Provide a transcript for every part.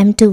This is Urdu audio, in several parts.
M2।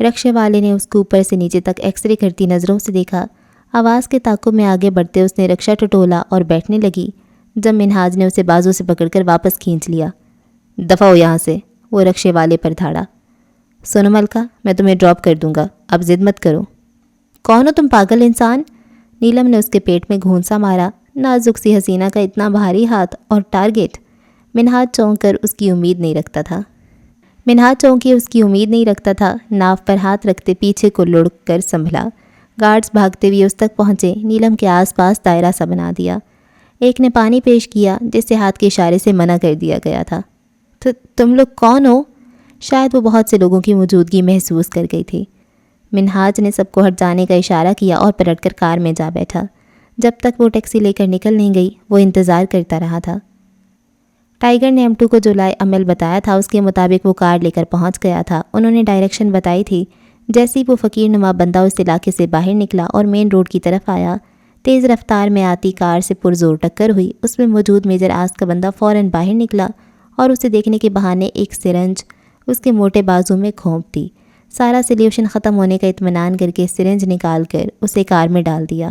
رکشے والے نے اس کو اوپر سے نیچے تک ایکس رے کرتی نظروں سے دیکھا۔ آواز کے تعاقب میں آگے بڑھتے اس نے رکشہ ٹٹولا اور بیٹھنے لگی، جب منہاج نے اسے بازو سے پکڑ کر واپس کھینچ لیا۔ دفع ہو یہاں سے، وہ رکشے والے پر دھاڑا۔ سنو ملکہ، میں تمہیں ڈراپ کر دوں گا، اب ضد مت کرو۔ کون ہو تم پاگل انسان؟ نیلم نے اس کے پیٹ میں گھونسا مارا۔ نازک سی حسینہ کا اتنا بھاری ہاتھ اور ٹارگٹ۔ منہاج چونک کر اس کی امید نہیں رکھتا تھا۔ ناف پر ہاتھ رکھتے پیچھے کو لڑ کر سنبھلا۔ گارڈز بھاگتے ہوئے اس تک پہنچے، نیلم کے آس پاس دائرہ سا بنا دیا۔ ایک نے پانی پیش کیا جسے ہاتھ کے اشارے سے منع کر دیا گیا تھا۔ تم لوگ کون ہو؟ شاید وہ بہت سے لوگوں کی موجودگی محسوس کر گئی تھی۔ منہاج نے سب کو ہٹ جانے کا اشارہ کیا اور پلٹ کر کار میں جا بیٹھا۔ جب تک وہ ٹیکسی لے کر نکل نہیں گئی، وہ انتظار کرتا رہا تھا۔ ٹائیگر نے M2 کو جو لائے عمل بتایا تھا اس کے مطابق وہ کار لے کر پہنچ گیا تھا۔ انہوں نے ڈائریکشن بتائی تھی۔ جیسی وہ فقیر نما بندہ اس علاقے سے باہر نکلا اور مین روڈ کی طرف آیا، تیز رفتار میں آتی کار سے پرزور ٹکر ہوئی۔ اس میں موجود میجر آس کا بندہ فوراً باہر نکلا اور اسے دیکھنے کے بہانے ایک سرنج اس کے موٹے بازو میں گھونپ دی۔ سارا سلیوشن ختم ہونے کا اطمینان کر کے سرنج نکال کر اسے کار میں ڈال دیا۔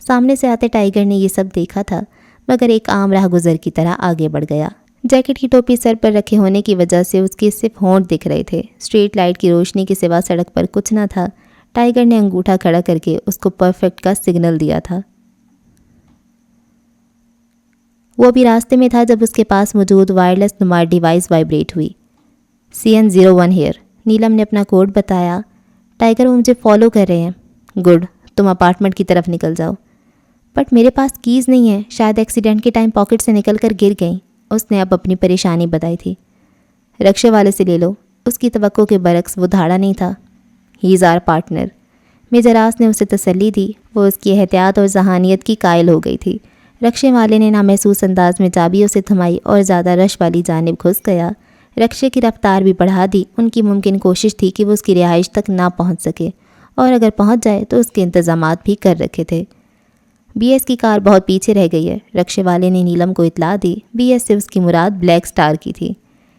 سامنے سے آتے ٹائیگر نے یہ سب دیکھا تھا، مگر ایک عام راہ گزر کی طرح آگے بڑھ گیا۔ جیکٹ کی ٹوپی سر پر رکھے ہونے کی وجہ سے اس کے صرف ہونٹ دکھ رہے تھے۔ اسٹریٹ لائٹ کی روشنی کے سوا سڑک پر کچھ نہ تھا۔ ٹائیگر نے انگوٹھا کھڑا کر کے اس کو پرفیکٹ کا سگنل دیا تھا۔ وہ بھی راستے میں تھا جب اس کے پاس موجود وائرلیس نمار ڈیوائس وائبریٹ ہوئی۔ CN01 ہیئر، نیلم نے اپنا کوڈ بتایا۔ ٹائیگر، وہ مجھے فالو کر رہے ہیں۔ گڈ، تم اپارٹمنٹ کی طرف نکل جاؤ۔ بٹ میرے پاس کیز نہیں ہے، شاید ایکسیڈنٹ کے ٹائم پاکٹ سے نکل کر گر گئیں۔ اس نے اب اپنی پریشانی بتائی تھی۔ رکشے والے سے لے لو۔ اس کی توقع کے برعکس وہ دھاڑا نہیں تھا۔ ہی از آر پارٹنر، میجر آس نے اسے تسلی دی۔ وہ اس کی احتیاط اور ذہانیت کی قائل ہو گئی تھی۔ رکشے والے نے نامحسوس انداز میں چابی اسے تھمائی اور زیادہ رش والی جانب گھس گیا۔ رکشے کی رفتار بھی بڑھا دی۔ ان کی ممکن کوشش تھی کہ وہ اس کی رہائش تک نہ پہنچ سکے، اور اگر پہنچ جائے تو اس کے انتظامات بھی کر رکھے تھے۔ BS کی کار بہت پیچھے رہ گئی ہے، رکشے والے نے نیلم کو اطلاع دی۔ BS سے اس کی مراد بلیک سٹار کی تھی۔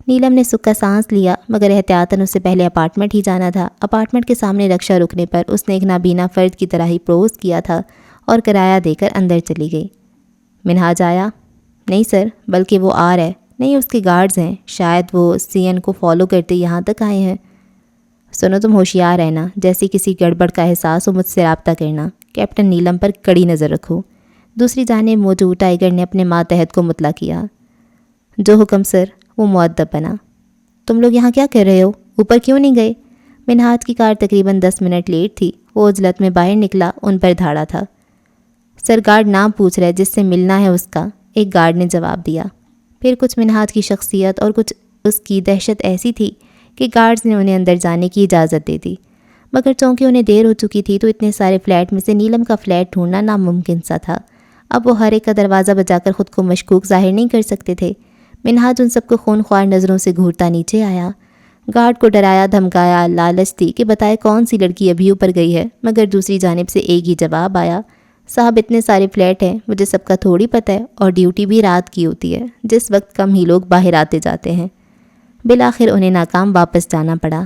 نیلم نے سکھ کا سانس لیا، مگر احتیاطاً اس سے پہلے اپارٹمنٹ ہی جانا تھا۔ اپارٹمنٹ کے سامنے رکشہ رکنے پر اس نے ایک نابینا فرد کی طرح ہی پروز کیا تھا اور کرایہ دے کر اندر چلی گئی۔ منہاج آیا؟ نہیں سر، بلکہ وہ آ رہا ہے۔ نہیں، اس کے گارڈز ہیں، شاید وہ CN کو فالو کرتے یہاں تک آئے ہیں۔ سنو، تم ہوشیار رہنا، جیسی کسی گڑبڑ کا احساس ہو مجھ سے رابطہ کرنا۔ کیپٹن نیلم پر کڑی نظر رکھو۔ دوسری جانب موجود ٹائیگر نے اپنے ماتحت کو مطلع کیا۔ جو حکم سر، وہ مؤدب بنا۔ تم لوگ یہاں کیا کر رہے ہو؟ اوپر کیوں نہیں گئے؟ منہاج کی کار تقریباً 10 منٹ لیٹ تھی۔ وہ عجلت میں باہر نکلا، ان پر دھاڑا تھا۔ سر، گارڈ نام پوچھ رہا ہے، جس سے ملنا ہے اس کا، ایک گارڈ نے جواب دیا۔ پھر کچھ منہاج کی شخصیت اور کچھ اس کی دہشت ایسی تھی کہ گارڈز نے انہیں اندر جانے کی اجازت دے دی، مگر چونکہ انہیں دیر ہو چکی تھی تو اتنے سارے فلیٹ میں سے نیلم کا فلیٹ ڈھونڈنا ناممکن سا تھا۔ اب وہ ہر ایک کا دروازہ بجا کر خود کو مشکوک ظاہر نہیں کر سکتے تھے۔ منہاج ان سب کو خون خوار نظروں سے گھورتا نیچے آیا۔ گارڈ کو ڈرایا دھمکایا، لالچ دی کہ بتائے کون سی لڑکی ابھی اوپر گئی ہے، مگر دوسری جانب سے ایک ہی جواب آیا، صاحب اتنے سارے فلیٹ ہیں، مجھے سب کا تھوڑی پتہ ہے، اور ڈیوٹی بھی رات کی ہوتی ہے، جس وقت کم ہی لوگ باہر آتے جاتے ہیں۔ بالآخر انہیں ناکام واپس جانا پڑا۔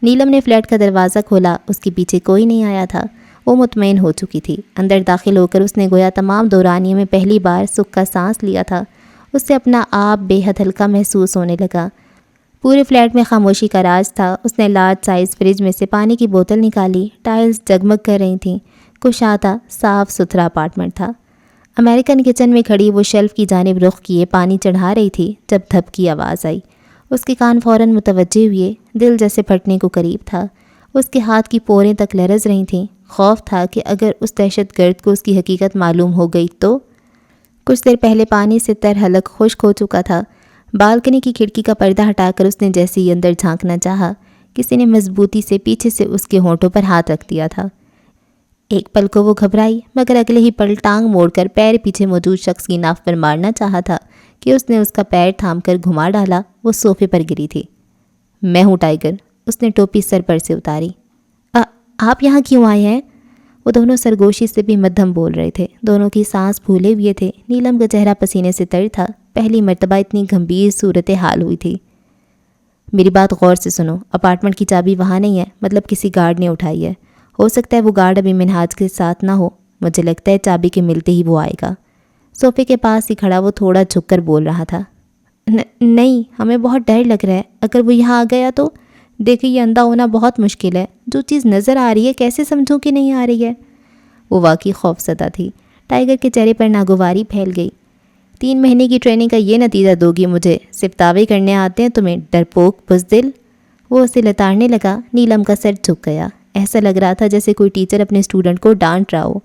نیلم نے فلیٹ کا دروازہ کھولا، اس کے پیچھے کوئی نہیں آیا تھا۔ وہ مطمئن ہو چکی تھی۔ اندر داخل ہو کر اس نے گویا تمام دورانیے میں پہلی بار سکھ کا سانس لیا تھا۔ اس سے اپنا آپ بے حد ہلکا محسوس ہونے لگا۔ پورے فلیٹ میں خاموشی کا راج تھا۔ اس نے لارج سائز فریج میں سے پانی کی بوتل نکالی۔ ٹائلز جگمگ کر رہی تھیں۔ کشادہ صاف ستھرا اپارٹمنٹ تھا۔ امریکن کچن میں کھڑی وہ شیلف کی جانب رخ کیے پانی چڑھا رہی تھی جب دھپ کی آواز آئی۔ اس کے کان فوراً متوجہ ہوئے، دل جیسے پھٹنے کو قریب تھا۔ اس کے ہاتھ کی پوریں تک لرز رہی تھیں۔ خوف تھا کہ اگر اس دہشت گرد کو اس کی حقیقت معلوم ہو گئی تو۔ کچھ دیر پہلے پانی سے تر حلق خشک ہو چکا تھا۔ بالکنی کی کھڑکی کا پردہ ہٹا کر اس نے جیسے ہی اندر جھانکنا چاہا، کسی نے مضبوطی سے پیچھے سے اس کے ہونٹوں پر ہاتھ رکھ دیا تھا۔ ایک پل کو وہ گھبرائی، مگر اگلے ہی پل ٹانگ موڑ کر پیر پیچھے موجود شخص کی ناف پر مارنا چاہا تھا کہ اس نے اس کا پیر تھام کر گھما ڈالا۔ وہ صوفے پر گری تھی۔ میں ہوں ٹائیگر۔ اس نے ٹوپی سر پر سے اتاری۔ آپ یہاں کیوں آئے ہیں؟ وہ دونوں سرگوشی سے بھی مدھم بول رہے تھے۔ دونوں کی سانس پھولے ہوئے تھے۔ نیلم کا چہرہ پسینے سے تر تھا۔ پہلی مرتبہ اتنی گمبھیر صورت حال ہوئی تھی۔ میری بات غور سے سنو، اپارٹمنٹ کی چابی وہاں نہیں ہے، مطلب کسی گارڈ نے اٹھائی ہے۔ ہو سکتا ہے وہ گارڈ ابھی منہاج کے ساتھ نہ ہو، مجھے لگتا ہے چابی کے ملتے ہی وہ آئے گا۔ صوفے کے پاس ہی کھڑا وہ تھوڑا جھک کر بول رہا تھا۔ نہیں، ہمیں بہت ڈر لگ رہا ہے، اگر وہ یہاں آ گیا تو؟ دیکھیں یہ اندھا ہونا بہت مشکل ہے، جو چیز نظر آ رہی ہے کیسے سمجھوں کہ نہیں آ رہی ہے؟ وہ واقعی خوف زدہ تھی۔ ٹائیگر کے چہرے پر ناگواری پھیل گئی۔ 3 مہینے کی ٹریننگ کا یہ نتیجہ دو گی مجھے؟ صرف دعوے کرنے آتے ہیں تمہیں، ڈرپوک بزدل۔ وہ اسے لتاڑنے لگا۔ نیلم کا سر جھک گیا۔ ایسا لگ رہا تھا جیسے کوئی ٹیچر اپنے اسٹوڈنٹ کو ڈانٹ رہا ہو۔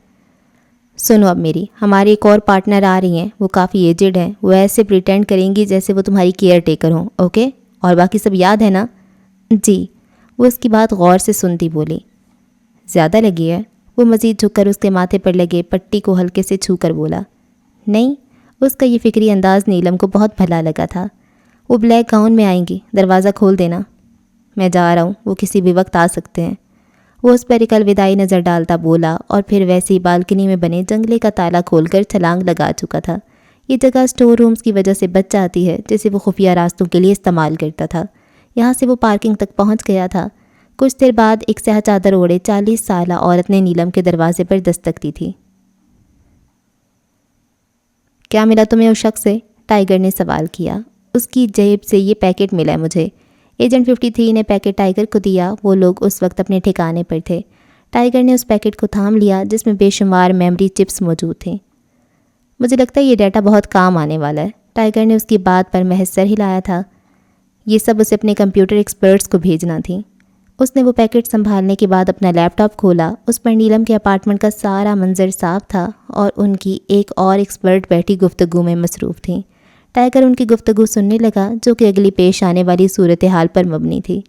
سنو اب میری، ہماری ایک اور پارٹنر آ رہی ہیں، وہ کافی ایجڈ ہیں، وہ ایسے پریٹینڈ کریں گی جیسے وہ تمہاری کیئر ٹیکر ہوں، اوکے؟ اور باقی سب یاد ہے نا؟ جی۔ وہ اس کی بات غور سے سنتی بولی۔ زیادہ لگی ہے؟ وہ مزید جھک کر اس کے ماتھے پر لگے پٹی کو ہلکے سے چھو کر بولا۔ نہیں۔ اس کا یہ فکری انداز نیلم کو بہت بھلا لگا تھا۔ وہ بلیک گاؤن میں آئیں گی، دروازہ کھول دینا۔ میں جا رہا ہوں، وہ کسی بھی وقت آ سکتے ہیں۔ وہ اس پر ایک الوداعی نظر ڈالتا بولا اور پھر ویسی بالکنی میں بنے جنگلے کا تالا کھول کر چھلانگ لگا چکا تھا۔ یہ جگہ اسٹور رومز کی وجہ سے بچ جاتی ہے جسے وہ خفیہ راستوں کے لیے استعمال کرتا تھا۔ یہاں سے وہ پارکنگ تک پہنچ گیا تھا۔ کچھ دیر بعد ایک سیاہ چادر اوڑھے 40 سالہ عورت نے نیلم کے دروازے پر دستک دی تھی۔ کیا ملا تمہیں اس شخص سے؟ ٹائیگر نے سوال کیا۔ اس کی جیب سے یہ پیکٹ ملا ہے مجھے۔ ایجنٹ 53 نے پیکٹ ٹائیگر کو دیا۔ وہ لوگ اس وقت اپنے ٹھکانے پر تھے۔ ٹائیگر نے اس پیکٹ کو تھام لیا جس میں بے شمار میموری چپس موجود تھیں۔ مجھے لگتا ہے یہ ڈیٹا بہت کام آنے والا ہے۔ ٹائیگر نے اس کی بات پر محض سر ہلایا تھا۔ یہ سب اسے اپنے کمپیوٹر ایکسپرٹس کو بھیجنا تھی۔ اس نے وہ پیکٹ سنبھالنے کے بعد اپنا لیپ ٹاپ کھولا۔ اس پر نیلم کے اپارٹمنٹ کا سارا منظر صاف تھا اور ان کی ایک اور ایکسپرٹ بیٹھی گفتگو میں مصروف تھیں۔ ٹائیگر ان کی گفتگو سننے لگا جو کہ اگلی پیش آنے والی صورتحال پر مبنی تھی۔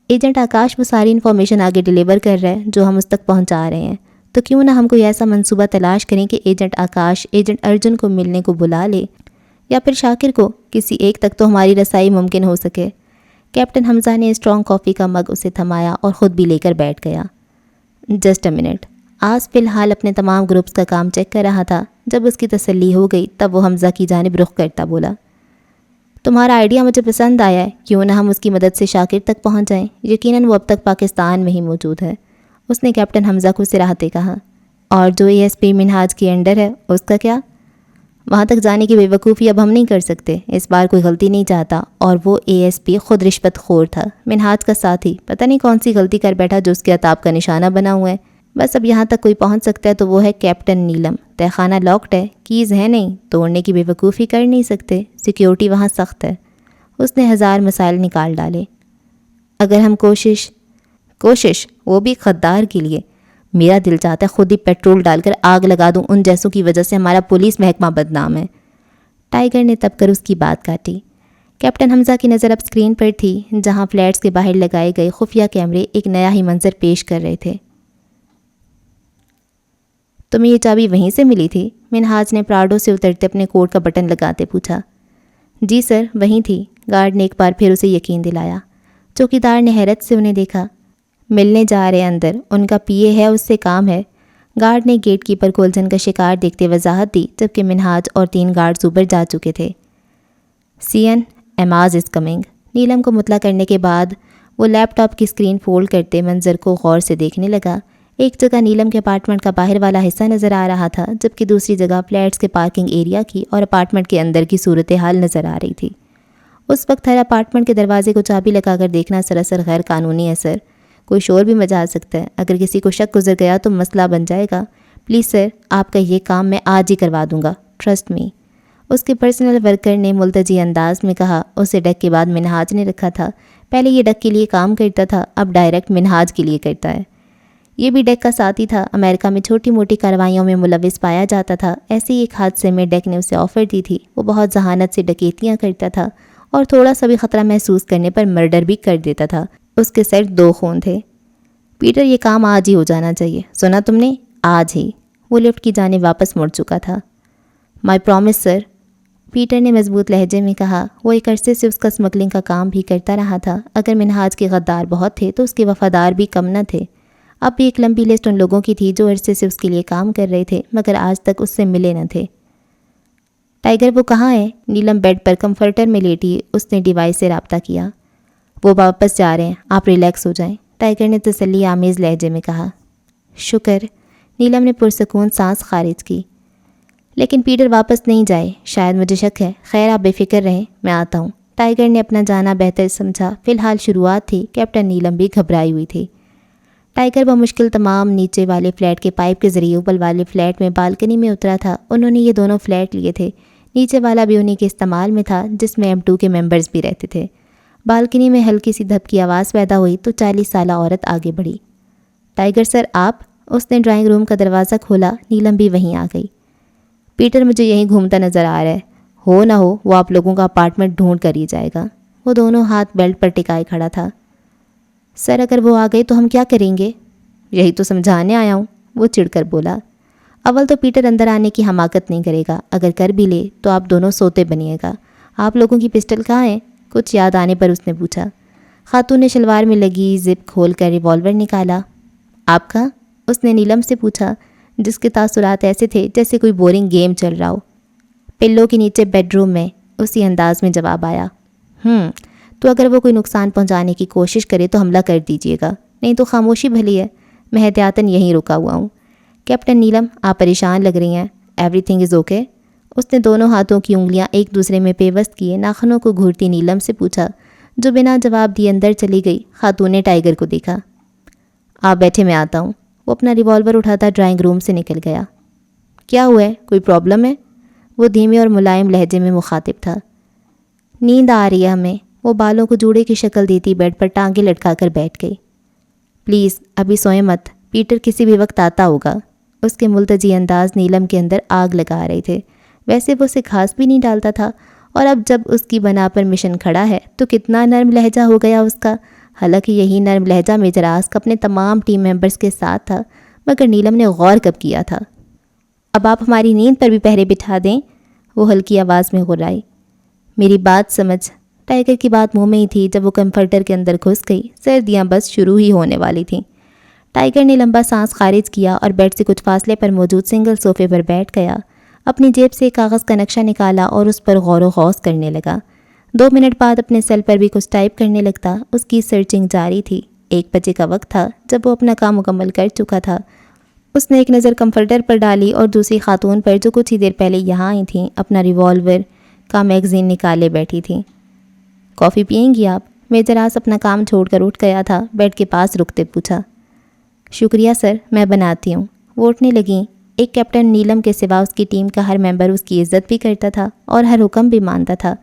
ایجنٹ آکاش وہ ساری انفارمیشن آگے ڈیلیور کر رہا ہے جو ہم اس تک پہنچا رہے ہیں، تو کیوں نہ ہم کوئی ایسا منصوبہ تلاش کریں کہ ایجنٹ آکاش ایجنٹ ارجن کو ملنے کو بلا لے، یا پھر شاکر کو، کسی ایک تک تو ہماری رسائی ممکن ہو سکے۔ کیپٹن حمزہ نے اسٹرانگ کافی کا مگ اسے تھمایا اور خود بھی لے کر بیٹھ گیا۔ Just a minute. آج فی الحال اپنے تمام گروپس کا کام چیک کر رہا تھا۔ جب اس کی تسلی ہو گئی تب وہ حمزہ کی جانب رخ کرتا بولا، تمہارا آئیڈیا مجھے پسند آیا ہے، کیوں نہ ہم اس کی مدد سے شاکر تک پہنچ جائیں، یقیناً وہ اب تک پاکستان میں ہی موجود ہے۔ اس نے کیپٹن حمزہ کو سراہتے کہا۔ اور جو ASP منہاج کے انڈر ہے اس کا کیا؟ وہاں تک جانے کی بے وقوفی اب ہم نہیں کر سکتے، اس بار کوئی غلطی نہیں چاہتا، اور وہ ASP خود رشوت خور تھا، منہاج کا ساتھی، پتہ نہیں کون سی غلطی کر بیٹھا جو اس کے عتاب کا نشانہ بنا ہوا ہے۔ بس اب یہاں تک کوئی پہنچ سکتا ہے تو وہ ہے کیپٹن نیلم۔ تہخانہ لاکڈ ہے، کیز ہے نہیں، توڑنے کی بے وقوفی کر نہیں سکتے، سیکیورٹی وہاں سخت ہے۔ اس نے 1000 مسائل نکال ڈالے۔ اگر ہم کوشش وہ بھی خدار کے لیے، میرا دل چاہتا ہے خود ہی پیٹرول ڈال کر آگ لگا دوں، ان جیسوں کی وجہ سے ہمارا پولیس محکمہ بدنام ہے۔ ٹائیگر نے تب کر اس کی بات کاٹی۔ کیپٹن حمزہ کی نظر اب سکرین پر تھی جہاں فلیٹس کے باہر لگائے گئے خفیہ کیمرے ایک نیا ہی منظر پیش کر رہے تھے۔ تمہیں یہ چابی وہیں سے ملی تھی؟ منہاج نے پراڈو سے اترتے اپنے کوٹ کا بٹن لگاتے پوچھا۔ جی سر، وہیں تھی۔ گارڈ نے ایک بار پھر اسے یقین دلایا۔ چوکیدار نے حیرت سے انہیں دیکھا۔ ملنے جا رہے اندر، ان کا PA ہے، اس سے کام ہے۔ گارڈ نے گیٹ کیپر کو الجھن کا شکار دیکھتے وضاحت دی جبکہ منہاج اور 3 گارڈز اوپر جا چکے تھے۔ CN ایماز is coming. نیلم کو مطلع کرنے کے بعد وہ لیپ ٹاپ کی اسکرین فولڈ کرتے منظر کو غور سے دیکھنے لگا۔ ایک جگہ نیلم کے اپارٹمنٹ کا باہر والا حصہ نظر آ رہا تھا جبکہ دوسری جگہ فلیٹس کے پارکنگ ایریا کی اور اپارٹمنٹ کے اندر کی صورتحال نظر آ رہی تھی۔ اس وقت ہر اپارٹمنٹ کے دروازے کو چابی لگا کر دیکھنا سراسر غیر قانونی ہے سر۔ کوئی شور بھی مچا سکتا ہے، اگر کسی کو شک گزر گیا تو مسئلہ بن جائے گا۔ پلیز سر، آپ کا یہ کام میں آج ہی کروا دوں گا، ٹرسٹ می۔ اس کے پرسنل ورکر نے ملتجی انداز میں کہا۔ اسے ڈک کے بعد منہاج نے رکھا تھا۔ پہلے یہ ڈک کے لیے کام کرتا تھا، اب ڈائریکٹ منہاج کے لیے کرتا ہے۔ یہ بھی ڈیک کا ساتھی تھا۔ امریکہ میں چھوٹی موٹی کارروائیوں میں ملوث پایا جاتا تھا۔ ایسے ہی ایک حادثے میں ڈیک نے اسے آفر دی تھی۔ وہ بہت ذہانت سے ڈکیتیاں کرتا تھا اور تھوڑا سا بھی خطرہ محسوس کرنے پر مرڈر بھی کر دیتا تھا۔ اس کے سر 2 خون تھے۔ پیٹر، یہ کام آج ہی ہو جانا چاہیے، سنا تم نے؟ آج ہی۔ وہ لفٹ کی جانب واپس مڑ چکا تھا۔ مائی پرومس سر، پیٹر نے مضبوط لہجے میں کہا۔ وہ ایک عرصے سے اس کا اسمگلنگ کا کام بھی کرتا رہا تھا۔ اگر منہاج کے غدار بہت تھے تو اس کے وفادار بھی کم نہ تھے۔ اب بھی ایک لمبی لسٹ ان لوگوں کی تھی جو عرصے سے اس کے لیے کام کر رہے تھے مگر آج تک اس سے ملے نہ تھے۔ ٹائیگر، وہ کہاں ہے؟ نیلم بیڈ پر کمفرٹر میں لیٹی اس نے ڈیوائس سے رابطہ کیا۔ وہ واپس جا رہے ہیں, آپ ریلیکس ہو جائیں, ٹائیگر نے تسلی آمیز لہجے میں کہا. شکر, نیلم نے پرسکون سانس خارج کی. لیکن پیٹر واپس نہیں جائے, شاید مجھے شک ہے. خیر آپ بے فکر رہیں, میں آتا ہوں. ٹائیگر نے اپنا جانا بہتر سمجھا. فی الحال شروعات تھی. کیپٹن نیلم بھی گھبرائی ہوئی تھی. ٹائیگر بمشکل تمام نیچے والے فلیٹ کے پائپ کے ذریعے اوپر والے فلیٹ میں بالکنی میں اترا تھا. انہوں نے یہ دونوں فلیٹ لیے تھے. نیچے والا بھی انہی کے استعمال میں تھا, جس میں M2 کے ممبرز بھی رہتے تھے. بالکنی میں ہلکی سی دھپ کی آواز پیدا ہوئی تو 40 سالہ عورت آگے بڑھی. ٹائیگر سر آپ؟ اس نے ڈرائنگ روم کا دروازہ کھولا. نیلم بھی وہیں آ گئی. پیٹر مجھے یہیں گھومتا نظر آ رہا ہے. ہو نہ ہو وہ آپ لوگوں کا اپارٹمنٹ ڈھونڈ کر ہی جائے گا. وہ دونوں ہاتھ بیلٹ پر ٹکائے کھڑا تھا. سر اگر وہ آ گئے تو ہم کیا کریں گے؟ یہی تو سمجھانے آیا ہوں, وہ چڑ کر بولا. اول تو پیٹر اندر آنے کی حماقت نہیں کرے گا, اگر کر بھی لے تو آپ دونوں سوتے بنیے گا. آپ لوگوں کی پسٹل کہاں ہے؟ کچھ یاد آنے پر اس نے پوچھا. خاتون نے شلوار میں لگی زپ کھول کر ریوالور نکالا. آپ کا؟ اس نے نیلم سے پوچھا, جس کے تاثرات ایسے تھے جیسے کوئی بورنگ گیم چل رہا ہو. پلوں کے نیچے بیڈ روم میں, اسی انداز میں جواب آیا. تو اگر وہ کوئی نقصان پہنچانے کی کوشش کرے تو حملہ کر دیجیے گا, نہیں تو خاموشی بھلی ہے. میں احتیاطاً یہیں رکا ہوا ہوں. کیپٹن نیلم آپ پریشان لگ رہی ہیں. Everything is okay? اس نے دونوں ہاتھوں کی انگلیاں ایک دوسرے میں پیوست کیے ناخنوں کو گھورتی نیلم سے پوچھا, جو بنا جواب دیے اندر چلی گئی. خاتون نے ٹائیگر کو دیکھا. آپ بیٹھے, میں آتا ہوں. وہ اپنا ریوالور اٹھاتا ڈرائنگ روم سے نکل گیا. کیا ہوا ہے, کوئی پرابلم ہے؟ وہ دھیمے اور ملائم لہجے میں مخاطب تھا. نیند آ رہی ہے ہمیں. وہ بالوں کو جوڑے کی شکل دیتی بیڈ پر ٹانگیں لٹکا کر بیٹھ گئی. پلیز ابھی سوئیں مت, پیٹر کسی بھی وقت آتا ہوگا. اس کے ملتجی انداز نیلم کے اندر آگ لگا رہے تھے. ویسے وہ اسے گھاس بھی نہیں ڈالتا تھا, اور اب جب اس کی بنا پر مشن کھڑا ہے تو کتنا نرم لہجہ ہو گیا اس کا. حالانکہ یہی نرم لہجہ میجر آسک اپنے تمام ٹیم ممبرز کے ساتھ تھا, مگر نیلم نے غور کب کیا تھا. اب آپ ہماری نیند پر بھی پہرے بٹھا دیں, وہ ہلکی آواز میں غرائی. میری بات سمجھ. ٹائیگر کی بات منہ میں ہی تھی جب وہ کمفرٹر کے اندر گھس گئی. سردیاں بس شروع ہی ہونے والی تھیں. ٹائیگر نے لمبا سانس خارج کیا اور بیڈ سے کچھ فاصلے پر موجود سنگل صوفے پر بیٹھ گیا. اپنی جیب سے ایک کاغذ کا نقشہ نکالا اور اس پر غور و خوض کرنے لگا. 2 منٹ بعد اپنے سیل پر بھی کچھ ٹائپ کرنے لگتا. اس کی سرچنگ جاری تھی. 1 بجے کا وقت تھا جب وہ اپنا کام مکمل کر چکا تھا. اس نے ایک نظر کمفرٹر پر ڈالی اور دوسری خاتون پر جو کچھ ہی دیر پہلے یہاں آئی تھیں. اپنا ریوالور کا میگزین نکالے بیٹھی تھیں. کافی پئیں گی آپ؟ میجر آس اپنا کام چھوڑ کر اٹھ گیا تھا. بیڈ کے پاس رکتے پوچھا. شکریہ سر, میں بناتی ہوں. وہ اٹھنے لگیں. ایک کیپٹن نیلم کے سوا اس کی ٹیم کا ہر ممبر اس کی عزت بھی کرتا تھا اور ہر حکم بھی مانتا تھا.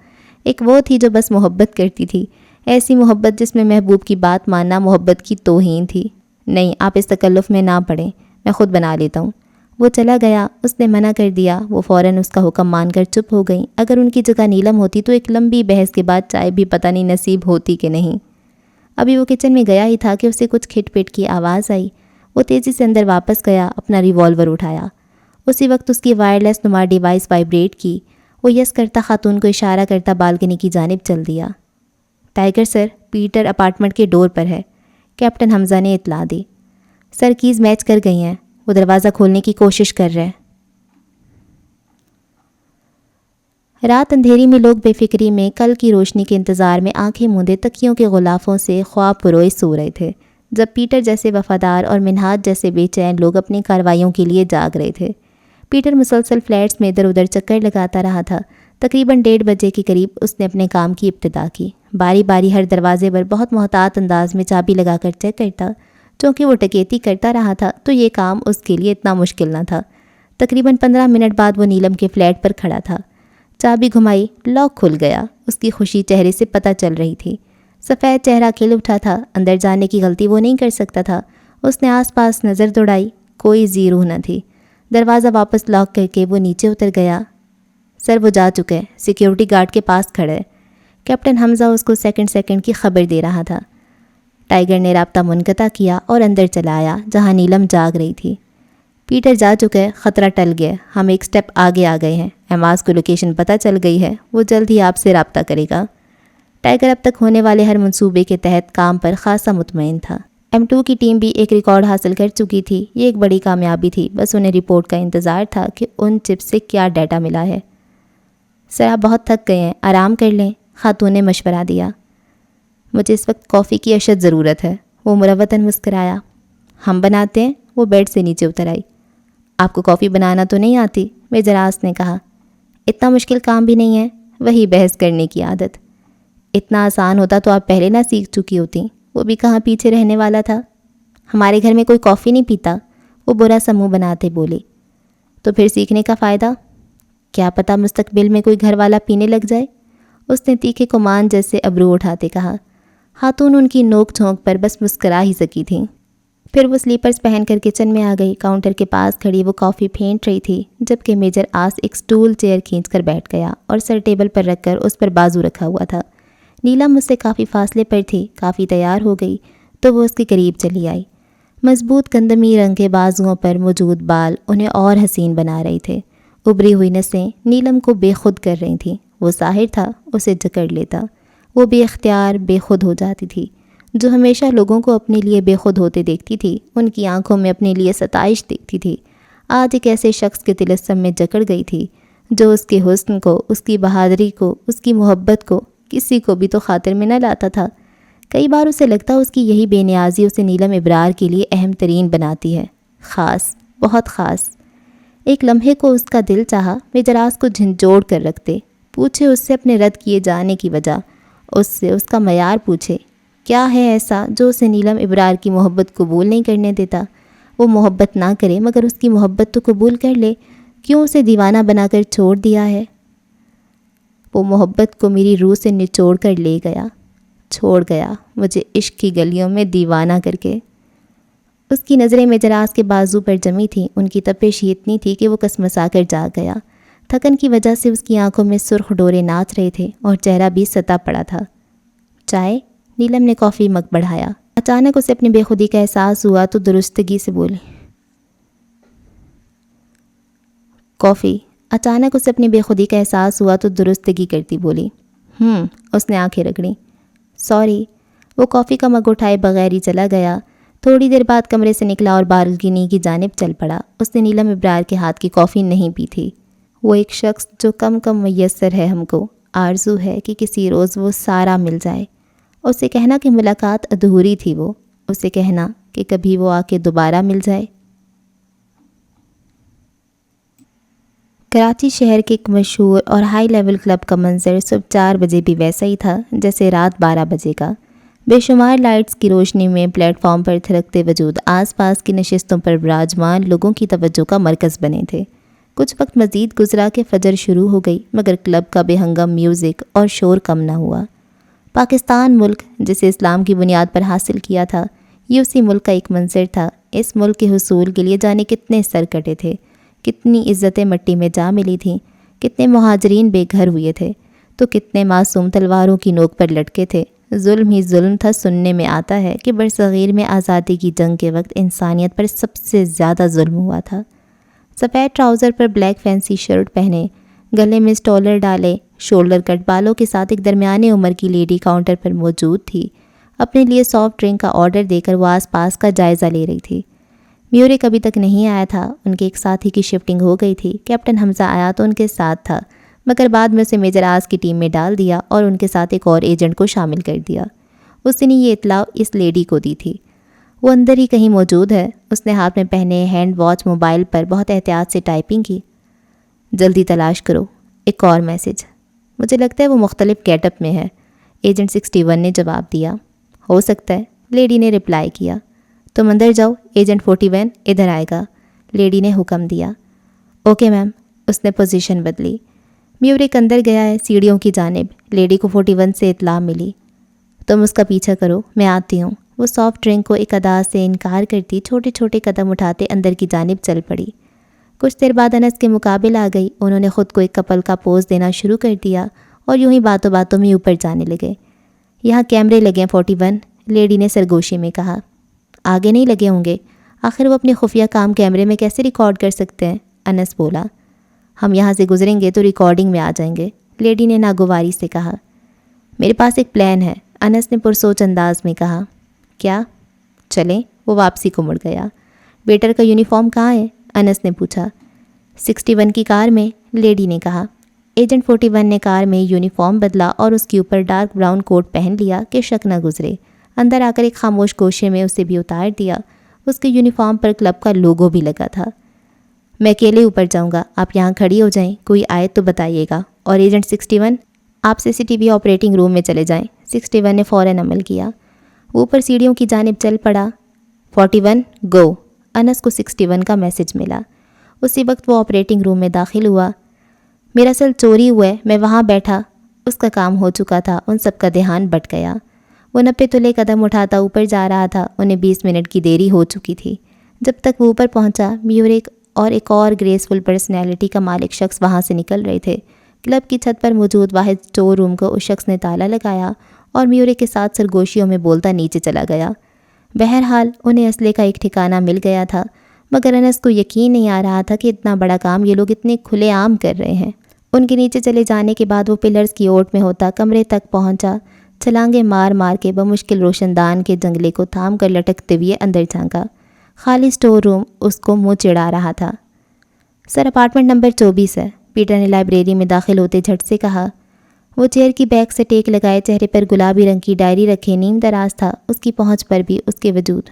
ایک وہ تھی جو بس محبت کرتی تھی, ایسی محبت جس میں محبوب کی بات ماننا محبت کی توہین تھی. نہیں, آپ اس تکلف میں نہ پڑیں, میں خود بنا لیتا ہوں. وہ چلا گیا. اس نے منع کر دیا. وہ فوراً اس کا حکم مان کر چپ ہو گئیں. اگر ان کی جگہ نیلم ہوتی تو ایک لمبی بحث کے بعد چائے بھی پتہ نہیں نصیب ہوتی کہ نہیں. ابھی وہ کچن میں گیا ہی تھا کہ اسے کچھ کھٹ پٹ کی آواز آئی. وہ تیزی سے اندر واپس گیا. اپنا ریوالور اٹھایا. اسی وقت اس کی وائرلیس نما ڈیوائس وائبریٹ کی. وہ یس کرتا خاتون کو اشارہ کرتا بالکنی کی جانب چل دیا. ٹائیگر سر, پیٹر اپارٹمنٹ کے ڈور پر ہے, کیپٹن حمزہ نے اطلاع دی. سر کیز میچ کر گئی ہیں, وہ دروازہ کھولنے کی کوشش کر رہے. رات اندھیری میں لوگ بے فکری میں کل کی روشنی کے انتظار میں آنکھیں موندے تکیوں کے غلافوں سے خواب پروئے سو رہے تھے, جب پیٹر جیسے وفادار اور منہاج جیسے بے چین لوگ اپنی کارروائیوں کے لیے جاگ رہے تھے. پیٹر مسلسل فلیٹس میں ادھر ادھر چکر لگاتا رہا تھا. تقریباً 1:30 بجے کے قریب اس نے اپنے کام کی ابتدا کی. باری باری ہر دروازے پر بہت محتاط انداز میں چابی لگا کر چیک کرتا. چونکہ وہ ڈکیتی کرتا رہا تھا تو یہ کام اس کے لیے اتنا مشکل نہ تھا. تقریباً 15 منٹ بعد وہ نیلم کے فلیٹ پر کھڑا تھا. چابی گھمائی, لاک کھل گیا. اس کی خوشی چہرے سے پتہ چل رہی تھی. سفید چہرہ کھل اٹھا تھا. اندر جانے کی غلطی وہ نہیں کر سکتا تھا. اس نے آس پاس نظر دوڑائی. کوئی زی روح نہ تھی. دروازہ واپس لاک کر کے وہ نیچے اتر گیا. سر وہ جا چکے, سیکیورٹی گارڈ کے پاس کھڑے. کیپٹن حمزہ اس کو سیکنڈ کی خبر دے رہا تھا. ٹائیگر نے رابطہ منقطع کیا اور اندر چلا آیا جہاں نیلم جاگ رہی تھی. پیٹر جا چکے, خطرہ ٹل گیا. ہم ایک سٹیپ آگے آ گئے ہیں. ایماز کو لوکیشن پتہ چل گئی ہے. وہ جلد ہی آپ سے رابطہ کرے گا. ٹائیگر اب تک ہونے والے ہر منصوبے کے تحت کام پر خاصا مطمئن تھا. M2 کی ٹیم بھی ایک ریکارڈ حاصل کر چکی تھی. یہ ایک بڑی کامیابی تھی. بس انہیں رپورٹ کا انتظار تھا کہ ان چپس سے کیا ڈیٹا ملا ہے. سر آپ بہت تھک گئے ہیں, آرام کر لیں, خاتون نے مشورہ دیا. مجھے اس وقت کافی کی اشد ضرورت ہے۔ وہ مروتاً مسکرایا۔ ہم بناتے ہیں۔ وہ بیڈ سے نیچے اتر آئی۔ آپ کو کافی بنانا تو نہیں آتی؟ میجر آس نے کہا۔ اتنا مشکل کام بھی نہیں ہے، وہی بحث کرنے کی عادت۔ اتنا آسان ہوتا تو آپ پہلے نہ سیکھ چکی ہوتی۔ وہ بھی کہاں پیچھے رہنے والا تھا۔ ہمارے گھر میں کوئی کافی نہیں پیتا، وہ برا سا منہ بناتے بولی۔ تو پھر سیکھنے کا فائدہ؟ کیا پتہ مستقبل میں کوئی گھر والا پینے لگ جائے، اس نے تیکھے کمان جیسے ابرو اٹھاتے کہا۔ خاتون ان کی نوک جھونک پر بس مسکرا ہی سکی تھیں۔ پھر وہ سلیپرز پہن کر کچن میں آ گئی۔ کاؤنٹر کے پاس کھڑی وہ کافی پھینٹ رہی تھی، جبکہ میجر آس ایک سٹول چیئر کھینچ کر بیٹھ گیا اور سر ٹیبل پر رکھ کر اس پر بازو رکھا ہوا تھا۔ نیلم اس سے کافی فاصلے پر تھی۔ کافی تیار ہو گئی تو وہ اس کے قریب چلی آئی۔ مضبوط گندمی رنگ کے بازوؤں پر موجود بال انہیں اور حسین بنا رہے تھے۔ ابری ہوئی نسیں نیلم کو بے خود کر رہی تھیں۔ وہ ظاہر تھا اسے جکڑ لیتا۔ وہ بے اختیار بے خود ہو جاتی تھی۔ جو ہمیشہ لوگوں کو اپنے لیے بے خود ہوتے دیکھتی تھی، ان کی آنکھوں میں اپنے لیے ستائش دیکھتی تھی، آج ایک ایسے شخص کے طلسم میں جکڑ گئی تھی جو اس کے حسن کو، اس کی بہادری کو، اس کی محبت کو کسی کو بھی تو خاطر میں نہ لاتا تھا۔ کئی بار اسے لگتا اس کی یہی بے نیازی اسے نیلم ابرار کے لیے اہم ترین بناتی ہے، خاص، بہت خاص۔ ایک لمحے کو اس کا دل چاہا میجر آس کو جھنجھوڑ کر رکھتے، پوچھے اس سے اپنے رد کیے جانے کی وجہ، اس سے اس کا معیار پوچھے۔ کیا ہے ایسا جو اسے نیلم ابرار کی محبت قبول نہیں کرنے دیتا؟ وہ محبت نہ کرے مگر اس کی محبت تو قبول کر لے، کیوں اسے دیوانہ بنا کر چھوڑ دیا ہے؟ وہ محبت کو میری روح سے نچوڑ کر لے گیا، چھوڑ گیا مجھے عشق کی گلیوں میں دیوانہ کر کے۔ اس کی نظریں میجر آس کے بازو پر جمی تھیں۔ ان کی تپش ہی اتنی تھی کہ وہ کسمسا کر جاگ گیا۔ تھکن کی وجہ سے اس کی آنکھوں میں سرخ ڈورے ناچ رہے تھے اور چہرہ بھی ستا پڑا تھا۔ چائے؟ نیلم نے کافی مگ بڑھایا۔ اچانک اسے اپنی بے خودی کا احساس ہوا تو درستگی سے بولی، کافی۔ اچانک اسے اپنی بے خودی کا احساس ہوا تو درستگی کرتی بولی، اس نے آنکھیں رگڑیں۔ سوری۔ وہ کافی کا مگ اٹھائے بغیر ہی چلا گیا۔ تھوڑی دیر بعد کمرے سے نکلا اور بالکنی کی جانب چل پڑا۔ اس نے نیلم ابرار کے ہاتھ کی کافی نہیں پی تھی۔ وہ ایک شخص جو کم کم میسر ہے ہم کو، آرزو ہے کہ کسی روز وہ سارا مل جائے۔ اسے کہنا کہ ملاقات ادھوری تھی، وہ اسے کہنا کہ کبھی وہ آ کے دوبارہ مل جائے۔ کراچی شہر کے ایک مشہور اور ہائی لیول کلب کا منظر صبح 4 بجے بھی ویسا ہی تھا جیسے رات 12 بجے کا۔ بے شمار لائٹس کی روشنی میں پلیٹ فارم پر تھرکتے وجود آس پاس کی نشستوں پر براجمان لوگوں کی توجہ کا مرکز بنے تھے۔ کچھ وقت مزید گزرا کہ فجر شروع ہو گئی مگر کلب کا بے ہنگم میوزک اور شور کم نہ ہوا۔ پاکستان ملک جسے اسلام کی بنیاد پر حاصل کیا تھا، یہ اسی ملک کا ایک منظر تھا۔ اس ملک کے حصول کے لیے جانے کتنے سر کٹے تھے، کتنی عزتیں مٹی میں جا ملی تھیں، کتنے مہاجرین بے گھر ہوئے تھے، تو کتنے معصوم تلواروں کی نوک پر لٹکے تھے۔ ظلم ہی ظلم تھا۔ سننے میں آتا ہے کہ برصغیر میں آزادی کی جنگ کے وقت انسانیت پر سب سے زیادہ ظلم ہوا تھا۔ سفید ٹراؤزر پر بلیک فینسی شرٹ پہنے، گلے میں اسٹولر ڈالے، شولڈر کٹ بالوں کے ساتھ ایک درمیانے عمر کی لیڈی کاؤنٹر پر موجود تھی۔ اپنے لیے سافٹ ڈرنک کا آرڈر دے کر وہ آس پاس کا جائزہ لے رہی تھی۔ میورک ابھی تک نہیں آیا تھا۔ ان کے ایک ساتھی کی شفٹنگ ہو گئی تھی۔ کیپٹن حمزہ آیا تو ان کے ساتھ تھا مگر بعد میں اسے میجر آس کی ٹیم میں ڈال دیا اور ان کے ساتھ ایک اور ایجنٹ کو شامل کر دیا۔ اس نے یہ اطلاع اس لیڈی کو دی تھی۔ وہ اندر ہی کہیں موجود ہے۔ اس نے ہاتھ میں پہنے ہینڈ واچ موبائل پر بہت احتیاط سے ٹائپنگ کی۔ جلدی تلاش کرو، ایک اور میسج۔ مجھے لگتا ہے وہ مختلف گیٹ اپ میں ہے، ایجنٹ 61 نے جواب دیا۔ ہو سکتا ہے، لیڈی نے رپلائی کیا۔ تم اندر جاؤ، ایجنٹ 41 ادھر آئے گا، لیڈی نے حکم دیا۔ Okay ma'am. اس نے پوزیشن بدلی۔ میورک اندر گیا ہے سیڑھیوں کی جانب۔ لیڈی کو 41 سے اطلاع ملی۔ تم اس کا پیچھا کرو، میں آتی ہوں۔ وہ سافٹ ڈرنک کو ایک ادا سے انکار کرتی چھوٹے چھوٹے قدم اٹھاتے اندر کی جانب چل پڑی۔ کچھ دیر بعد انس کے مقابل آ گئی۔ انہوں نے خود کو ایک کپل کا پوز دینا شروع کر دیا اور یوں ہی باتوں باتوں میں اوپر جانے لگے۔ یہاں کیمرے لگے ہیں 41، لیڈی نے سرگوشی میں کہا۔ آگے نہیں لگے ہوں گے، آخر وہ اپنے خفیہ کام کیمرے میں کیسے ریکارڈ کر سکتے ہیں؟ انس بولا۔ ہم یہاں سے گزریں گے تو ریکارڈنگ میں آ جائیں گے، لیڈی نے ناگواری سے کہا۔ میرے پاس ایک پلان ہے، انس نے پرسوچ انداز میں کہا۔ کیا؟ چلیں۔ وہ واپسی کو مڑ گیا۔ ویٹر کا یونیفارم کہاں ہے؟ انس نے پوچھا۔ 61 کی کار میں، لیڈی نے کہا۔ ایجنٹ 41 نے کار میں یونیفارم بدلا اور اس کے اوپر ڈارک براؤن کوٹ پہن لیا کہ شک نہ گزرے۔ اندر آ کر ایک خاموش گوشے میں اسے بھی اتار دیا۔ اس کے یونیفارم پر کلب کا لوگو بھی لگا تھا۔ میں اکیلے اوپر جاؤں گا، آپ یہاں کھڑی ہو جائیں، کوئی آئے تو بتائیے گا، اور ایجنٹ 61 آپ CCTV آپریٹنگ روم میں چلے جائیں۔ 61 نے فوراً عمل کیا۔ وہ اوپر سیڑھیوں کی جانب چل پڑا۔ 41 گو، انس کو 61 کا میسج ملا۔ اسی وقت وہ آپریٹنگ روم میں داخل ہوا۔ میرا سیل چوری ہوا ہے، میں وہاں بیٹھا۔ اس کا کام ہو چکا تھا، ان سب کا دھیان بٹ گیا۔ وہ 90 تلے قدم اٹھاتا اوپر جا رہا تھا۔ انہیں 20 منٹ کی دیری ہو چکی تھی۔ جب تک وہ اوپر پہنچا، میوریک اور ایک اور گریسفل پرسنالٹی کا مالک شخص وہاں سے نکل رہے تھے۔ کلب کی چھت پر موجود واحد اسٹور روم کو اس شخص نے تالا لگایا اور میوریک کے ساتھ سرگوشیوں میں بولتا نیچے چلا گیا۔ بہرحال انہیں اسلحے کا ایک ٹھکانہ مل گیا تھا، مگر انس کو یقین نہیں آ رہا تھا کہ اتنا بڑا کام یہ لوگ اتنے کھلے عام کر رہے ہیں۔ ان کے نیچے چلے جانے کے بعد وہ پلرز کی اوٹ میں ہوتا کمرے تک پہنچا۔ چھلانگیں مار مار کے بمشکل روشن دان کے جنگلے کو تھام کر لٹکتے ہوئے اندر جھانکا۔ خالی اسٹور روم اس کو منہ چڑھا رہا تھا۔ سر اپارٹمنٹ نمبر 24 ہے، پیٹر نے لائبریری میں داخل ہوتے جھٹ سے کہا۔ وہ چیئر کی بیک سے ٹیک لگائے، چہرے پر گلابی رنگ کی ڈائری رکھے نیم دراز تھا، اس کی پہنچ پر بھی اس کے وجود۔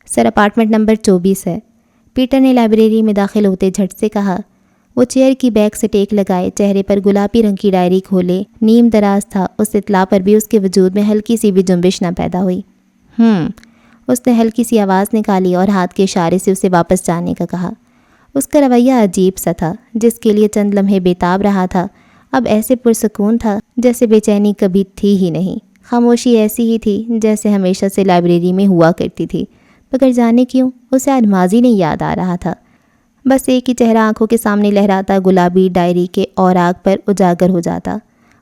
سر اپارٹمنٹ نمبر 24 ہے، پیٹر نے لائبریری میں داخل ہوتے جھٹ سے کہا۔ وہ چیئر کی بیک سے ٹیک لگائے، چہرے پر گلابی رنگ کی ڈائری کھولے نیم دراز تھا، اس اطلاع پر بھی اس کے وجود میں ہلکی سی بھی جنبش نہ پیدا ہوئی۔ اس نے ہلکی سی آواز نکالی اور ہاتھ کے اشارے سے اسے واپس جانے کا کہا۔ اس کا رویہ عجیب سا تھا، جس کے لیے چند لمحے بےتاب رہا تھا، اب ایسے پرسکون تھا جیسے بے چینی کبھی تھی ہی نہیں۔ خاموشی ایسی ہی تھی جیسے ہمیشہ سے لائبریری میں ہوا کرتی تھی، مگر جانے کیوں اسے آج ماضی نہیں یاد آ رہا تھا۔ بس ایک ہی چہرہ آنکھوں کے سامنے لہراتا گلابی ڈائری کے اوراق پر اجاگر ہو جاتا۔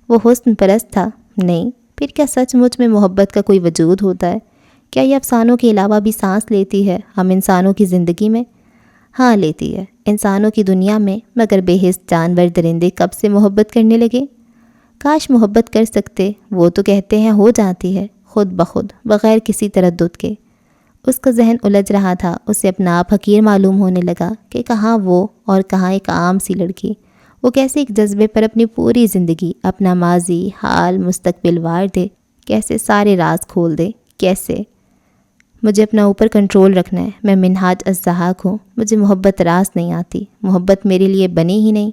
وہ حسن پرست تھا؟ نہیں، پھر کیا سچ مچ میں محبت کا کوئی وجود ہوتا ہے؟ کیا یہ افسانوں کے علاوہ بھی سانس لیتی ہے ہم انسانوں کی زندگی میں؟ ہاں لیتی ہے، انسانوں کی دنیا میں، مگر بے حس جانور درندے کب سے محبت کرنے لگے؟ کاش محبت کر سکتے، وہ تو کہتے ہیں ہو جاتی ہے خود بخود بغیر کسی تردد کے۔ اس کا ذہن الجھ رہا تھا، اسے اپنا آپ حقیر معلوم ہونے لگا کہ کہاں وہ اور کہاں ایک عام سی لڑکی۔ وہ کیسے ایک جذبے پر اپنی پوری زندگی، اپنا ماضی، حال، مستقبل وار دے، کیسے سارے راز کھول دے، کیسے؟ مجھے اپنا اوپر کنٹرول رکھنا ہے، میں منہاج الزحاق ہوں، مجھے محبت راس نہیں آتی، محبت میرے لیے بنی ہی نہیں۔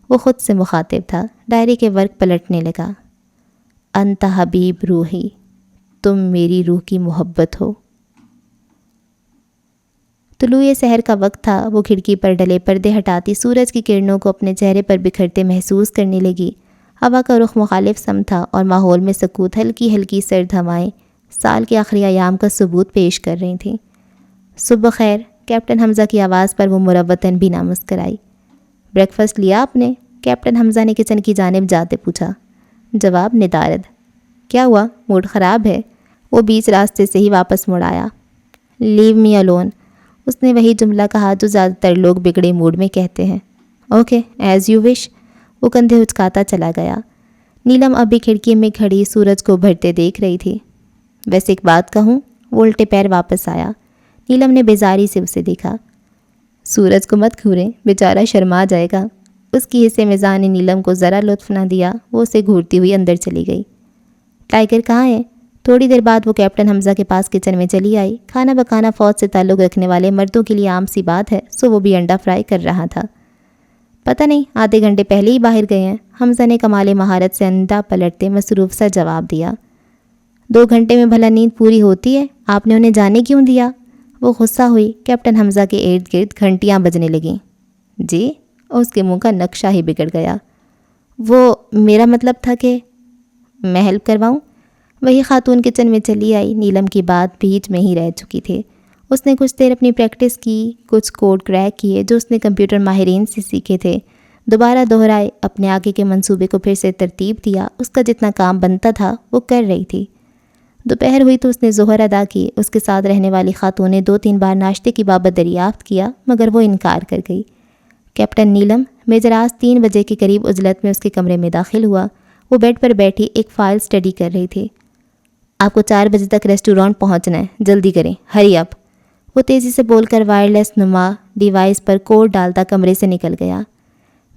وہ خود سے مخاطب تھا، ڈائری کے ورق پلٹنے لگا۔ انت حبیب روحی، تم میری روح کی محبت ہو۔ طلوع سحر کا وقت تھا، وہ کھڑکی پر ڈلے پردے ہٹاتی سورج کی کرنوں کو اپنے چہرے پر بکھرتے محسوس کرنے لگی۔ ہوا کا رخ مخالف سمت تھا اور ماحول میں سکوت، ہلکی ہلکی سرد ہوائیں سال کے آخری ایام کا ثبوت پیش کر رہی تھیں۔ صبح خیر، کیپٹن حمزہ کی آواز پر وہ مروتاً بھی نہ مسکرائی۔ بریک فاسٹ لیا آپ نے؟ کیپٹن حمزہ نے کچن کی جانب جاتے پوچھا۔ جواب ندارد۔ کیا ہوا، موڈ خراب ہے؟ وہ بیچ راستے سے ہی واپس مڑ آیا۔ لیو می الون، اس نے وہی جملہ کہا جو زیادہ تر لوگ بگڑے موڈ میں کہتے ہیں۔ Okay, as you wish. وہ کندھے اچکاتا چلا گیا۔ نیلم اب بھی کھڑکی میں کھڑی سورج کو ابھرتے دیکھ رہی تھی۔ ویسے ایک بات کہوں؟ وہ الٹے پیر واپس آیا۔ نیلم نے بیزاری سے اسے دیکھا۔ سورج کو مت گھوریں، بیچارہ شرما جائے گا۔ اس کی حصے مزاح نے نیلم کو ذرا لطف نہ دیا، وہ اسے گھورتی ہوئی اندر چلی گئی۔ ٹائیگر کہاں ہے؟ تھوڑی دیر بعد وہ کیپٹن حمزہ کے پاس کچن میں چلی آئی۔ کھانا پکانا فوج سے تعلق رکھنے والے مردوں کے لیے عام سی بات ہے، سو وہ بھی انڈا فرائی کر رہا تھا۔ پتہ نہیں، آدھے گھنٹے پہلے ہی باہر گئے ہیں، حمزہ نے کمال مہارت سے انڈا پلٹتے مصروف سا جواب دیا۔ 2 گھنٹے میں بھلا نیند پوری ہوتی ہے؟ آپ نے انہیں جانے کیوں دیا؟ وہ غصہ ہوئی۔ کیپٹن حمزہ کے ارد گرد گھنٹیاں بجنے لگیں۔ جی؟ اس کے منہ کا نقشہ ہی بگڑ گیا۔ وہ میرا مطلب تھا کہ میں ہیلپ کرواؤں؟ وہی خاتون کچن میں چلی آئی۔ نیلم کی بات بیچ میں ہی رہ چکی تھی۔ اس نے کچھ دیر اپنی پریکٹس کی، کچھ کوڈ کریک کیے جو اس نے کمپیوٹر ماہرین سے سیکھے تھے، دوبارہ دہرائے، اپنے آگے کے منصوبے کو پھر سے ترتیب دیا۔ اس کا جتنا کام بنتا تھا وہ کر رہی تھی۔ دوپہر ہوئی تو اس نے ظہر ادا کی۔ اس کے ساتھ رہنے والی خاتون نے 2-3 بار ناشتے کی بابت دریافت کیا، مگر وہ انکار کر گئی۔ کیپٹن نیلم میجر آج 3 بجے کے قریب عجلت میں اس کے کمرے میں داخل ہوا۔ وہ بیڈ پر بیٹھی ایک فائل سٹڈی کر رہی تھی۔ آپ کو 4 بجے تک ریسٹورانٹ پہنچنا ہے، جلدی کریں، ہری اپ۔ وہ تیزی سے بول کر وائرلیس نما ڈیوائس پر کوڈ ڈالتا کمرے سے نکل گیا۔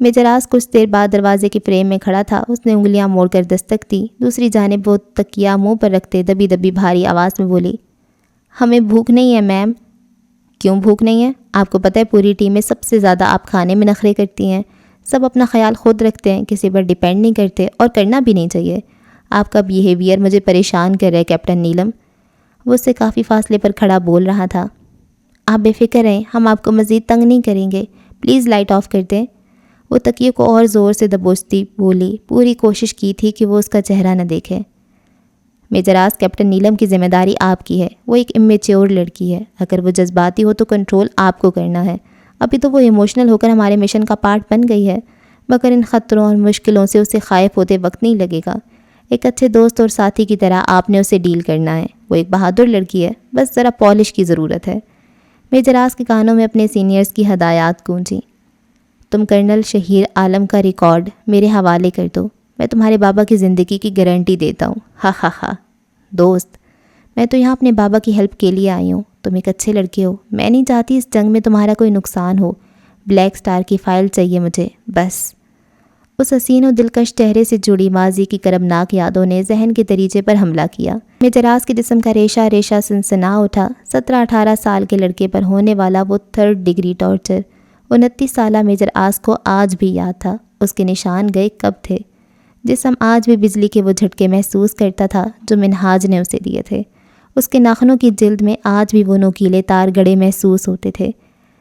میجراس کچھ دیر بعد دروازے کے فریم میں کھڑا تھا. اس نے انگلیاں موڑ کر دستک دی. دوسری جانب وہ تکیہ منہ پر رکھتے دبی دبی بھاری آواز میں بولی, ہمیں بھوک نہیں ہے میم. کیوں بھوک نہیں ہے؟ آپ کو پتہ ہے پوری ٹیم میں سب سے زیادہ آپ کھانے میں نخرے کرتی ہیں. سب اپنا خیال خود رکھتے ہیں, کسی پر ڈیپینڈ نہیں کرتے, اور کرنا بھی نہیں چاہیے. آپ کا بیہیویئر مجھے پریشان کر رہا ہے کیپٹن نیلم. وہ اس سے کافی فاصلے پر کھڑا بول رہا تھا. آپ بے فکر رہیں, ہم آپ کو مزید تنگ نہیں کریں گے. پلیز لائٹ آف کر دیں. وہ تکیے کو اور زور سے دبوچتی بولی. پوری کوشش کی تھی کہ وہ اس کا چہرہ نہ دیکھے. میجراس, کیپٹن نیلم کی ذمہ داری آپ کی ہے. وہ ایک امیچیور لڑکی ہے. اگر وہ جذباتی ہو تو کنٹرول آپ کو کرنا ہے. ابھی تو وہ ایموشنل ہو کر ہمارے مشن کا پارٹ بن گئی ہے, مگر ان خطروں اور مشکلوں سے اسے خائف ہوتے وقت نہیں لگے گا. ایک اچھے دوست اور ساتھی کی طرح آپ نے اسے ڈیل کرنا ہے. وہ ایک بہادر لڑکی ہے, بس ذرا پالش کی ضرورت ہے. میجراس کے کانوں میں اپنے سینئرز کی ہدایات گونجیں. تم کرنل شہیر عالم کا ریکارڈ میرے حوالے کر دو. میں تمہارے بابا کی زندگی کی گارنٹی دیتا ہوں. ہا ہا ہا. دوست, میں تو یہاں اپنے بابا کی ہیلپ کے لیے آئی ہوں. تم ایک اچھے لڑکے ہو. میں نہیں چاہتی اس جنگ میں تمہارا کوئی نقصان ہو. بلیک سٹار کی فائل چاہیے مجھے, بس. اس حسین و دلکش چہرے سے جڑی ماضی کی کربناک یادوں نے ذہن کے دریچے پر حملہ کیا. میجراس کے جسم کا ریشہ ریشہ سنسنا اٹھا. 17-18 سال کے لڑکے پر ہونے والا وہ 3rd ڈگری ٹارچر 29 سالہ میجراس کو آج بھی یاد تھا. اس کے نشان گئے کب تھے. جسم آج بھی بجلی کے وہ جھٹکے محسوس کرتا تھا جو منہاج نے اسے دیے تھے. اس کے ناخنوں کی جلد میں آج بھی وہ نوکیلے تار گڑے محسوس ہوتے تھے.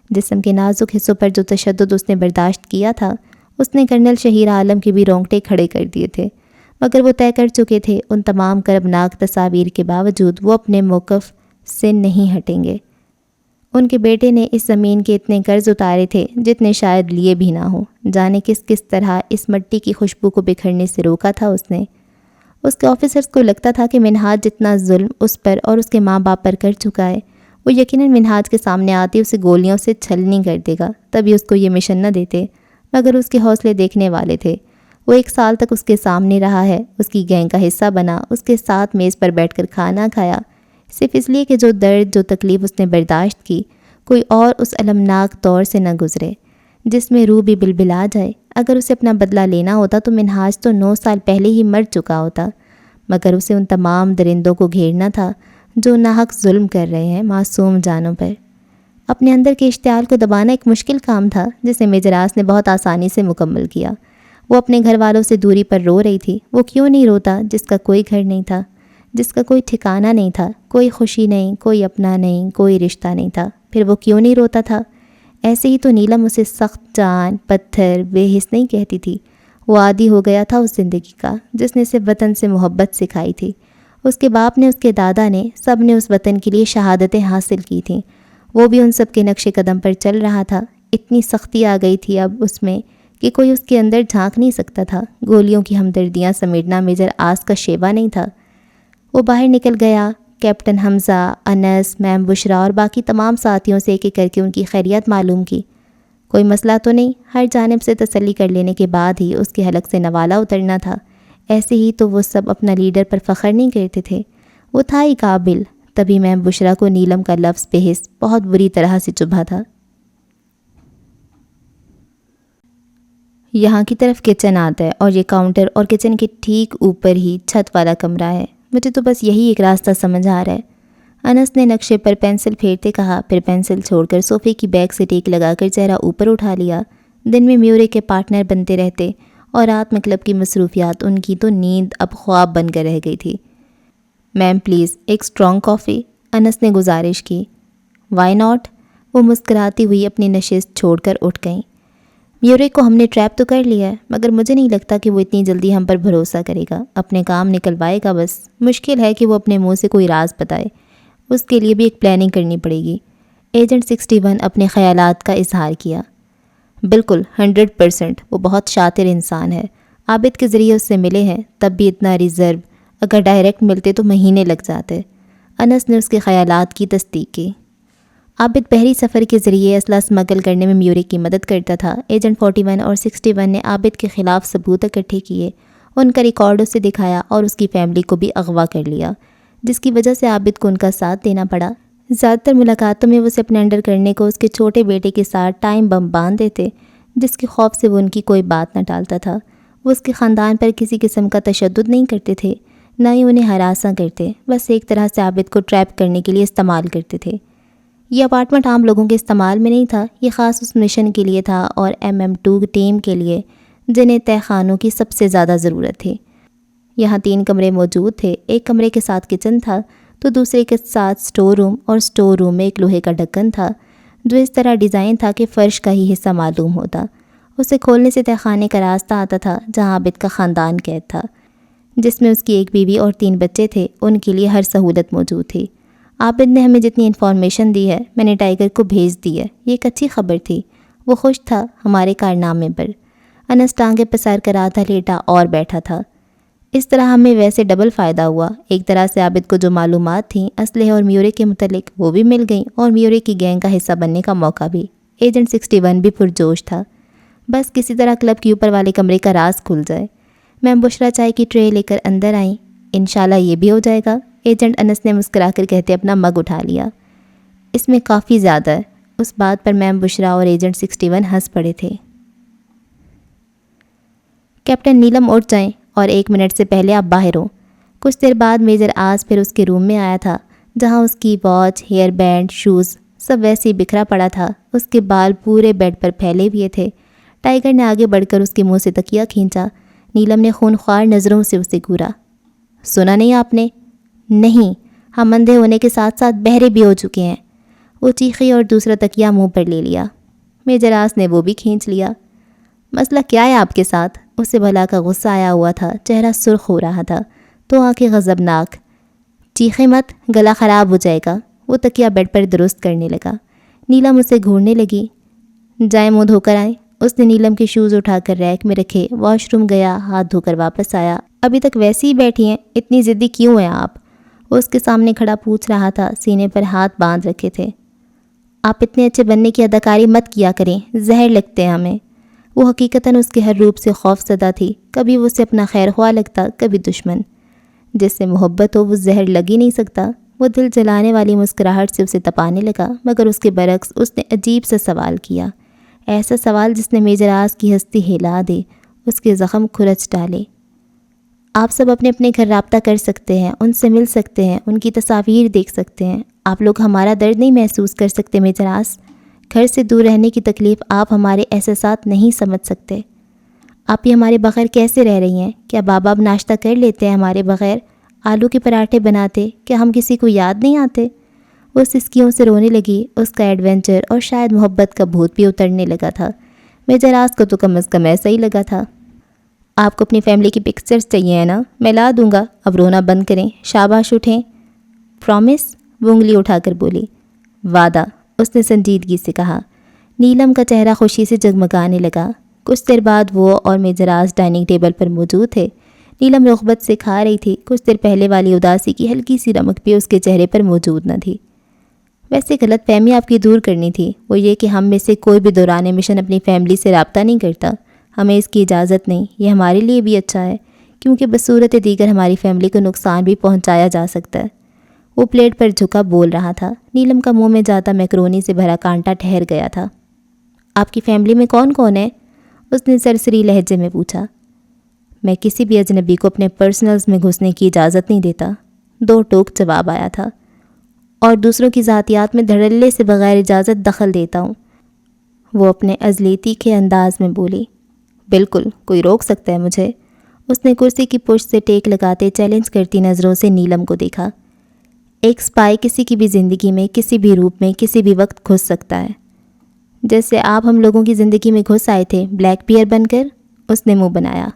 جسم کے نازک حصوں پر جو تشدد اس نے برداشت کیا تھا, اس نے کرنل شہیر عالم کے بھی رونگٹے کھڑے کر دیے تھے. مگر وہ طے کر چکے تھے, ان تمام کربناک تصاویر کے باوجود وہ اپنے موقف سے نہیں ہٹیں گے. ان کے بیٹے نے اس زمین کے اتنے قرض اتارے تھے جتنے شاید لیے بھی نہ ہوں. جانے کس طرح اس مٹی کی خوشبو کو بکھرنے سے روکا تھا اس نے. اس کے آفیسرز کو لگتا تھا کہ منہاج جتنا ظلم اس پر اور اس کے ماں باپ پر کر چکا ہے, وہ یقیناً منہاج کے سامنے آتے اسے گولیوں سے چھلنی کر دے گا, تبھی اس کو یہ مشن نہ دیتے. مگر اس کے حوصلے دیکھنے والے تھے. وہ 1 سال تک اس کے سامنے رہا ہے, اس کی گینگ کا حصہ بنا, اس کے ساتھ میز پر بیٹھ کر کھانا کھایا, صرف اس لیے کہ جو درد جو تکلیف اس نے برداشت کی, کوئی اور اس المناک دور سے نہ گزرے جس میں روح بھی بلبلا جائے. اگر اسے اپنا بدلہ لینا ہوتا تو منہاج تو 9 سال پہلے ہی مر چکا ہوتا, مگر اسے ان تمام درندوں کو گھیرنا تھا جو ناحق ظلم کر رہے ہیں معصوم جانوں پر. اپنے اندر کے اشتعال کو دبانا ایک مشکل کام تھا جسے میجراس نے بہت آسانی سے مکمل کیا. وہ اپنے گھر والوں سے دوری پر رو رہی تھی. وہ کیوں نہیں روتا جس کا کوئی گھر نہیں تھا, جس کا کوئی ٹھکانہ نہیں تھا, کوئی خوشی نہیں, کوئی اپنا نہیں, کوئی رشتہ نہیں تھا. پھر وہ کیوں نہیں روتا تھا؟ ایسے ہی تو نیلم اسے سخت جان, پتھر, بے حس نہیں کہتی تھی. وہ عادی ہو گیا تھا اس زندگی کا جس نے اسے وطن سے محبت سکھائی تھی. اس کے باپ نے, اس کے دادا نے, سب نے اس وطن کے لیے شہادتیں حاصل کی تھیں. وہ بھی ان سب کے نقش قدم پر چل رہا تھا. اتنی سختی آ گئی تھی اب اس میں کہ کوئی اس کے اندر جھانک نہیں سکتا تھا. گولیوں کی ہمدردیاں سمیٹنا میجراس کا شیوا نہیں تھا. وہ باہر نکل گیا. کیپٹن حمزہ, انس, میم بشرا اور باقی تمام ساتھیوں سے ایک ایک کر کے ان کی خیریت معلوم کی. کوئی مسئلہ تو نہیں؟ ہر جانب سے تسلی کر لینے کے بعد ہی اس کے حلق سے نوالا اترنا تھا. ایسے ہی تو وہ سب اپنا لیڈر پر فخر نہیں کرتے تھے. وہ تھا ہی قابل. تبھی میم بشرا کو نیلم کا لفظ بحث بہت بری طرح سے چبھا تھا. یہاں کی طرف کچن آتا ہے اور یہ کاؤنٹر اور کچن کے ٹھیک اوپر ہی چھت والا کمرہ ہے. مجھے تو بس یہی ایک راستہ سمجھ آ رہا ہے. انس نے نقشے پر پینسل پھیرتے کہا, پھر پینسل چھوڑ کر صوفے کی بیک سے ٹیک لگا کر چہرہ اوپر اٹھا لیا. دن میں میورے کے پارٹنر بنتے رہتے اور رات میں کلب کی مصروفیات, ان کی تو نیند اب خواب بن کر رہ گئی تھی. میم پلیز ایک اسٹرانگ کافی, انس نے گزارش کی. Why not? وہ مسکراتی ہوئی اپنی نشست چھوڑ کر اٹھ گئیں. میورے کو ہم نے ٹریپ تو کر لیا ہے, مگر مجھے نہیں لگتا کہ وہ اتنی جلدی ہم پر بھروسہ کرے گا. اپنے کام نکلوائے گا بس. مشکل ہے کہ وہ اپنے منہ سے کوئی راز بتائے. اس کے لیے بھی ایک پلاننگ کرنی پڑے گی. ایجنٹ 61 اپنے خیالات کا اظہار کیا. بالکل 100%. وہ بہت شاطر انسان ہے. عابد کے ذریعے اس سے ملے ہیں, تب بھی اتنا ریزرو. اگر ڈائریکٹ ملتے تو مہینے لگ جاتے. انس نے اس کے خیالات کی تصدیق کی. عابد بحری سفر کے ذریعے اسلحہ اسمگل کرنے میں میورے کی مدد کرتا تھا. ایجنٹ 41 اور 61 نے عابد کے خلاف ثبوت اکٹھے کیے, ان کا ریکارڈ اسے دکھایا اور اس کی فیملی کو بھی اغوا کر لیا, جس کی وجہ سے عابد کو ان کا ساتھ دینا پڑا. زیادہ تر ملاقاتوں میں وہ اسے اپنے انڈر کرنے کو اس کے چھوٹے بیٹے کے ساتھ ٹائم بم باندھ دیتے, جس کے خوف سے وہ ان کی کوئی بات نہ ٹالتا تھا۔ وہ اس کے خاندان پر کسی قسم کا تشدد نہیں کرتے تھے، نہ ہی انہیں ہراساں کرتے، بس ایک طرح سے عابد کو ٹریپ کرنے کے لیے استعمال کرتے تھے۔ یہ اپارٹمنٹ عام لوگوں کے استعمال میں نہیں تھا، یہ خاص اس مشن کے لیے تھا اور MM2 ٹیم کے لیے جنہیں تہہ خانوں کی سب سے زیادہ ضرورت تھی۔ یہاں 3 کمرے موجود تھے، ایک کمرے کے ساتھ کچن تھا تو دوسرے کے ساتھ سٹور روم، اور سٹور روم میں ایک لوہے کا ڈھکن تھا جو اس طرح ڈیزائن تھا کہ فرش کا ہی حصہ معلوم ہوتا۔ اسے کھولنے سے تہہ خانے کا راستہ آتا تھا جہاں عابد کا خاندان قید تھا، جس میں اس کی ایک بیوی اور 3 بچے تھے۔ ان کے لیے ہر سہولت موجود تھی۔ عابد نے ہمیں جتنی انفارمیشن دی ہے میں نے ٹائیگر کو بھیج دی ہے، یہ ایک اچھی خبر تھی۔ وہ خوش تھا ہمارے کارنامے پر۔ انس ٹانگیں پسار کر آدھا لیٹا اور بیٹھا تھا۔ اس طرح ہمیں ویسے ڈبل فائدہ ہوا، ایک طرح سے عابد کو جو معلومات تھیں اسلحے اور میورے کے متعلق وہ بھی مل گئیں، اور میورے کی گینگ کا حصہ بننے کا موقع بھی۔ ایجنٹ 61 بھی پرجوش تھا، بس کسی طرح کلب کے اوپر والے کمرے کا راز کھل جائے۔ میم بشرا چائے کی ٹرے لے کر اندر آئیں۔ انشاءاللہ یہ بھی ہو جائے گا، ایجنٹ انس نے مسکرا کر کہتے اپنا مگ اٹھا لیا۔ اس میں کافی زیادہ ہے۔ اس بات پر میم بشرا اور ایجنٹ 61 ہنس پڑے تھے۔ کیپٹن نیلم اٹھ جائیں اور 1 منٹ سے پہلے آپ باہر ہوں۔ کچھ دیر بعد میجر آز پھر اس کے روم میں آیا تھا جہاں اس کی واچ، ہیئر بینڈ، شوز سب ویسے ہی بکھرا پڑا تھا۔ اس کے بال پورے بیڈ پر پھیلے ہوئے تھے۔ ٹائیگر نے آگے بڑھ کر اس کے منہ سے تکیہ کھینچا۔ نیلم نے خونخوار نظروں سے اسے گھورا۔ سنا نہیں آپ نے؟ نہیں، ہم اندھے ہونے کے ساتھ ساتھ بہرے بھی ہو چکے ہیں۔ وہ چیخی اور دوسرا تکیہ منہ پر لے لیا۔ میجر آز نے وہ بھی کھینچ لیا۔ مسئلہ کیا ہے آپ کے ساتھ؟ اسے بھلا کا غصہ آیا ہوا تھا، چہرہ سرخ ہو رہا تھا تو آنکھیں غضبناک۔ چیخے مت، گلا خراب ہو جائے گا۔ وہ تکیہ بیڈ پر درست کرنے لگا۔ نیلم اسے گھورنے لگی۔ جائیں منہ دھو کر آئیں۔ اس نے نیلم کے شوز اٹھا کر ریک میں رکھے، واش روم گیا، ہاتھ دھو کر واپس آیا۔ ابھی تک ویسے ہی بیٹھی ہیں، اتنی ضدی کیوں ہیں آپ؟ وہ اس کے سامنے کھڑا پوچھ رہا تھا، سینے پر ہاتھ باندھ رکھے تھے۔ آپ اتنے اچھے بننے کی اداکاری مت کیا کریں، زہر لگتے ہیں ہمیں۔ وہ حقیقتاً اس کے ہر روپ سے خوف زدہ تھی، کبھی وہ اسے اپنا خیر خواہ لگتا، کبھی دشمن۔ جس سے محبت ہو وہ زہر لگ ہی نہیں سکتا۔ وہ دل جلانے والی مسکراہٹ سے اسے تپانے لگا، مگر اس کے برعکس اس نے عجیب سا سوال کیا، ایسا سوال جس نے میجر آز کی ہستی ہلا دے، اس کے زخم کھرچ ڈالے۔ آپ سب اپنے اپنے گھر رابطہ کر سکتے ہیں، ان سے مل سکتے ہیں، ان کی تصاویر دیکھ سکتے ہیں، آپ لوگ ہمارا درد نہیں محسوس کر سکتے میجر آز؟ گھر سے دور رہنے کی تکلیف آپ ہمارے احساسات نہیں سمجھ سکتے۔ آپ یہ ہمارے بغیر کیسے رہ رہی ہیں؟ کیا بابا اب ناشتہ کر لیتے ہیں ہمارے بغیر؟ آلو کے پراٹھے بناتے؟ کیا ہم کسی کو یاد نہیں آتے؟ وہ سسکیوں سے رونے لگی۔ اس کا ایڈونچر اور شاید محبت کا بھوت بھی اترنے لگا تھا۔ میجر آز کو تو کم از کم ایسا ہی لگا تھا۔ آپ کو اپنی فیملی کی پکچرز چاہیے ہے نا؟ میں لا دوں گا، اب رونا بند کریں، شاباش اٹھیں۔ پرومس؟ وہ انگلی اٹھا کر بولی۔ وعدہ، اس نے سنجیدگی سے کہا۔ نیلم کا چہرہ خوشی سے جگمگانے لگا۔ کچھ دیر بعد وہ اور میجر آز ڈائننگ ٹیبل پر موجود تھے۔ نیلم رغبت سے کھا رہی تھی، کچھ دیر پہلے والی اداسی کی ہلکی سی رمق بھی اس کے چہرے پر موجود نہ تھی۔ ویسے غلط فہمی آپ کی دور کرنی تھی، وہ یہ کہ ہم میں سے کوئی بھی دوران مشن اپنی فیملی سے رابطہ نہیں کرتا، ہمیں اس کی اجازت نہیں۔ یہ ہمارے لیے بھی اچھا ہے کیونکہ بصورت دیگر ہماری فیملی کو نقصان بھی پہنچایا جا سکتا ہے۔ وہ پلیٹ پر جھکا بول رہا تھا۔ نیلم کا منہ میں جاتا میکرونی سے بھرا کانٹا ٹھہر گیا تھا۔ آپ کی فیملی میں کون کون ہے؟ اس نے سرسری لہجے میں پوچھا۔ میں کسی بھی اجنبی کو اپنے پرسنلز میں گھسنے کی اجازت نہیں دیتا، 2 ٹوک جواب آیا تھا، اور دوسروں کی ذاتیات میں دھڑلے سے بغیر اجازت دخل دیتا ہوں۔ وہ اپنے عزلی تیکھے انداز میں بولی۔ بالکل، کوئی روک سکتا ہے مجھے؟ اس نے کرسی کی پشت سے ٹیک لگاتے چیلنج کرتی نظروں سے نیلم کو دیکھا۔ ایک سپائی کسی کی بھی زندگی میں کسی بھی روپ میں کسی بھی وقت گھس سکتا ہے، جیسے آپ ہم لوگوں کی زندگی میں گھس آئے تھے بلیک بیئر بن کر۔ اس نے منہ بنایا۔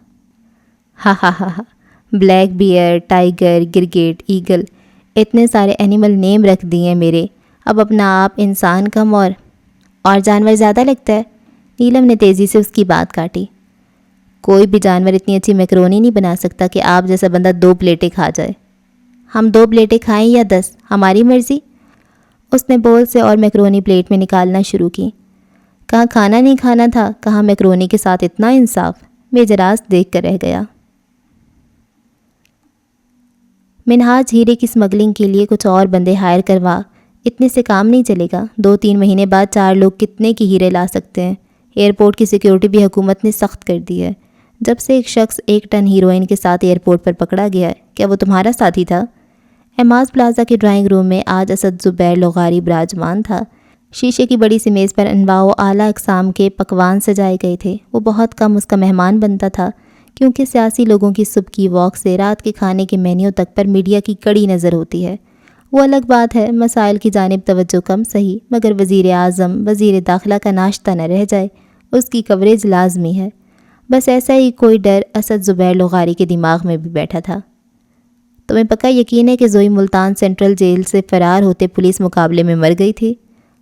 ہاں ہاں ہاں ہاں، بلیک بیئر، ٹائیگر، گرگٹ، ایگل، اتنے سارے اینیمل نیم رکھ دیے ہیں میرے، اب اپنا آپ انسان کم اور جانور زیادہ لگتا ہے۔ نیلم نے تیزی سے اس کی بات کاٹی۔ کوئی بھی جانور اتنی اچھی میکرونی نہیں بنا سکتا کہ آپ جیسا بندہ 2 پلیٹیں کھا جائے۔ ہم 2 پلیٹیں کھائیں یا 10، ہماری مرضی۔ اس نے بول سے اور میکرونی پلیٹ میں نکالنا شروع کی۔ کہاں کھانا نہیں کھانا تھا، کہاں میکرونی کے ساتھ اتنا انصاف۔ میجر آز دیکھ کر رہ گیا۔ منہاج ہیرے کی سمگلنگ کے لیے کچھ اور بندے ہائر کروا، اتنے سے کام نہیں چلے گا۔ 2-3 مہینے بعد 4 لوگ کتنے کی ہیرے لا سکتے ہیں؟ ایئرپورٹ کی سیکیورٹی بھی حکومت نے سخت کر دی ہے۔ جب سے ایک شخص 1 ٹن ہیروئن کے ساتھ ایئرپورٹ پر پکڑا گیا ہے، کیا وہ تمہارا ساتھی تھا؟ ایماز پلازا کے ڈرائنگ روم میں آج اسد زبیر لغاری براجمان تھا۔ شیشے کی بڑی سی میز پر انواع و اعلیٰ اقسام کے پکوان سجائے گئے تھے۔ وہ بہت کم اس کا مہمان بنتا تھا، کیونکہ سیاسی لوگوں کی صبح کی واک سے رات کے کھانے کے مینیو تک پر میڈیا کی کڑی نظر ہوتی ہے۔ وہ الگ بات ہے، مسائل کی جانب توجہ کم صحیح، مگر وزیر اعظم، وزیر داخلہ کا ناشتہ نہ رہ جائے، اس کی کوریج لازمی ہے۔ بس ایسا ہی کوئی ڈر اسد زبیر لغاری کے دماغ میں بھی بیٹھا تھا۔ تمہیں پکا یقین ہے کہ زوئی ملتان سینٹرل جیل سے فرار ہوتے پولیس مقابلے میں مر گئی تھی؟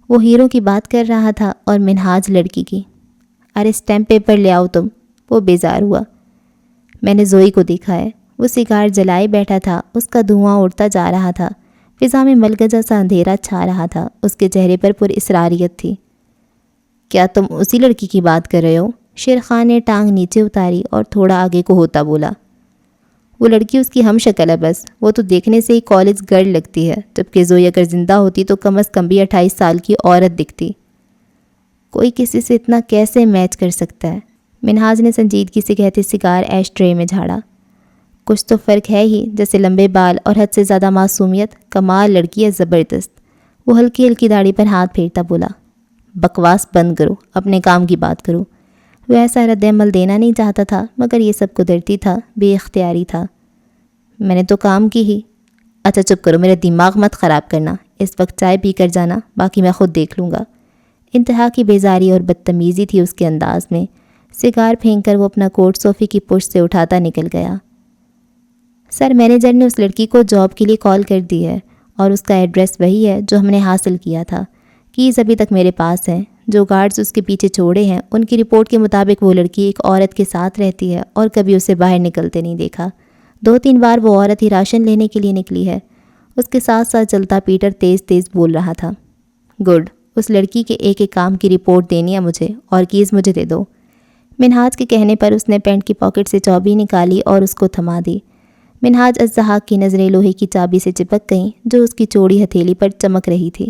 وہ ہیرو کی بات کر رہا تھا اور منہاج لڑکی کی۔ ارے سٹیمپ پیپر لے آؤ تم، وہ بیزار ہوا۔ میں نے زوئی کو دیکھا ہے، وہ سگار جلائے بیٹھا تھا، اس کا دھواں اڑتا جا رہا تھا، فضا میں ملگجا سا اندھیرا چھا رہا تھا، اس کے چہرے پر پر اسراریت تھی۔ کیا تم اسی لڑکی کی بات کر رہے ہو؟ شیر خان نے ٹانگ نیچے اتاری اور تھوڑا آگے کو ہوتا بولا۔ وہ لڑکی اس کی ہم شکل ہے، بس وہ تو دیکھنے سے ہی کالج گرل لگتی ہے، جبکہ زوئی اگر زندہ ہوتی تو کم از کم بھی 28 سال کی عورت دکھتی۔ کوئی کسی سے اتنا کیسے میچ کر سکتا ہے؟ منہاج نے سنجیدگی سے کہتے سگار ایش ٹرے میں جھاڑا۔ کچھ تو فرق ہے ہی، جیسے لمبے بال اور حد سے زیادہ معصومیت۔ کمال لڑکی ہے، زبردست۔ وہ ہلکی ہلکی داڑھی پر ہاتھ پھیرتا بولا۔ بکواس بند کرو، اپنے کام کی بات کرو۔ وہ ایسا رد عمل دینا نہیں چاہتا تھا، مگر یہ سب قدرتی تھا، بے اختیاری تھا۔ میں نے تو کام کی ہی۔ اچھا چپ کرو، میرا دماغ مت خراب کرنا، اس وقت چائے پی کر جانا، باقی میں خود دیکھ لوں گا۔ انتہا کی بیزاری اور بدتمیزی تھی اس کے انداز میں۔ سگار پھینک کر وہ اپنا کوٹ صوفے کی پشت سے اٹھاتا نکل گیا۔ سر، مینیجر نے اس لڑکی کو جاب کے لیے کال کر دی ہے، اور اس کا ایڈریس وہی ہے جو ہم نے حاصل کیا تھا۔ کیز ابھی تک میرے پاس ہیں۔ جو گارڈز اس کے پیچھے چھوڑے ہیں، ان کی رپورٹ کے مطابق وہ لڑکی ایک عورت کے ساتھ رہتی ہے اور کبھی اسے باہر نکلتے نہیں دیکھا۔ 2-3 بار وہ عورت ہی راشن لینے کے لیے نکلی ہے۔ اس کے ساتھ ساتھ چلتا پیٹر تیز تیز بول رہا تھا۔ گڈ، اس لڑکی کے ایک ایک کام کی رپورٹ دینی ہے مجھے، اور کیز مجھے دے دو۔ منہاج کے کہنے پر اس نے پینٹ کی پاکٹ سے چابی نکالی اور اس کو تھما دی۔ منہاج الزحاق کی نظریں لوہے کی چابی سے چپک گئیں جو اس کی چوڑی ہتھیلی پر چمک رہی تھی۔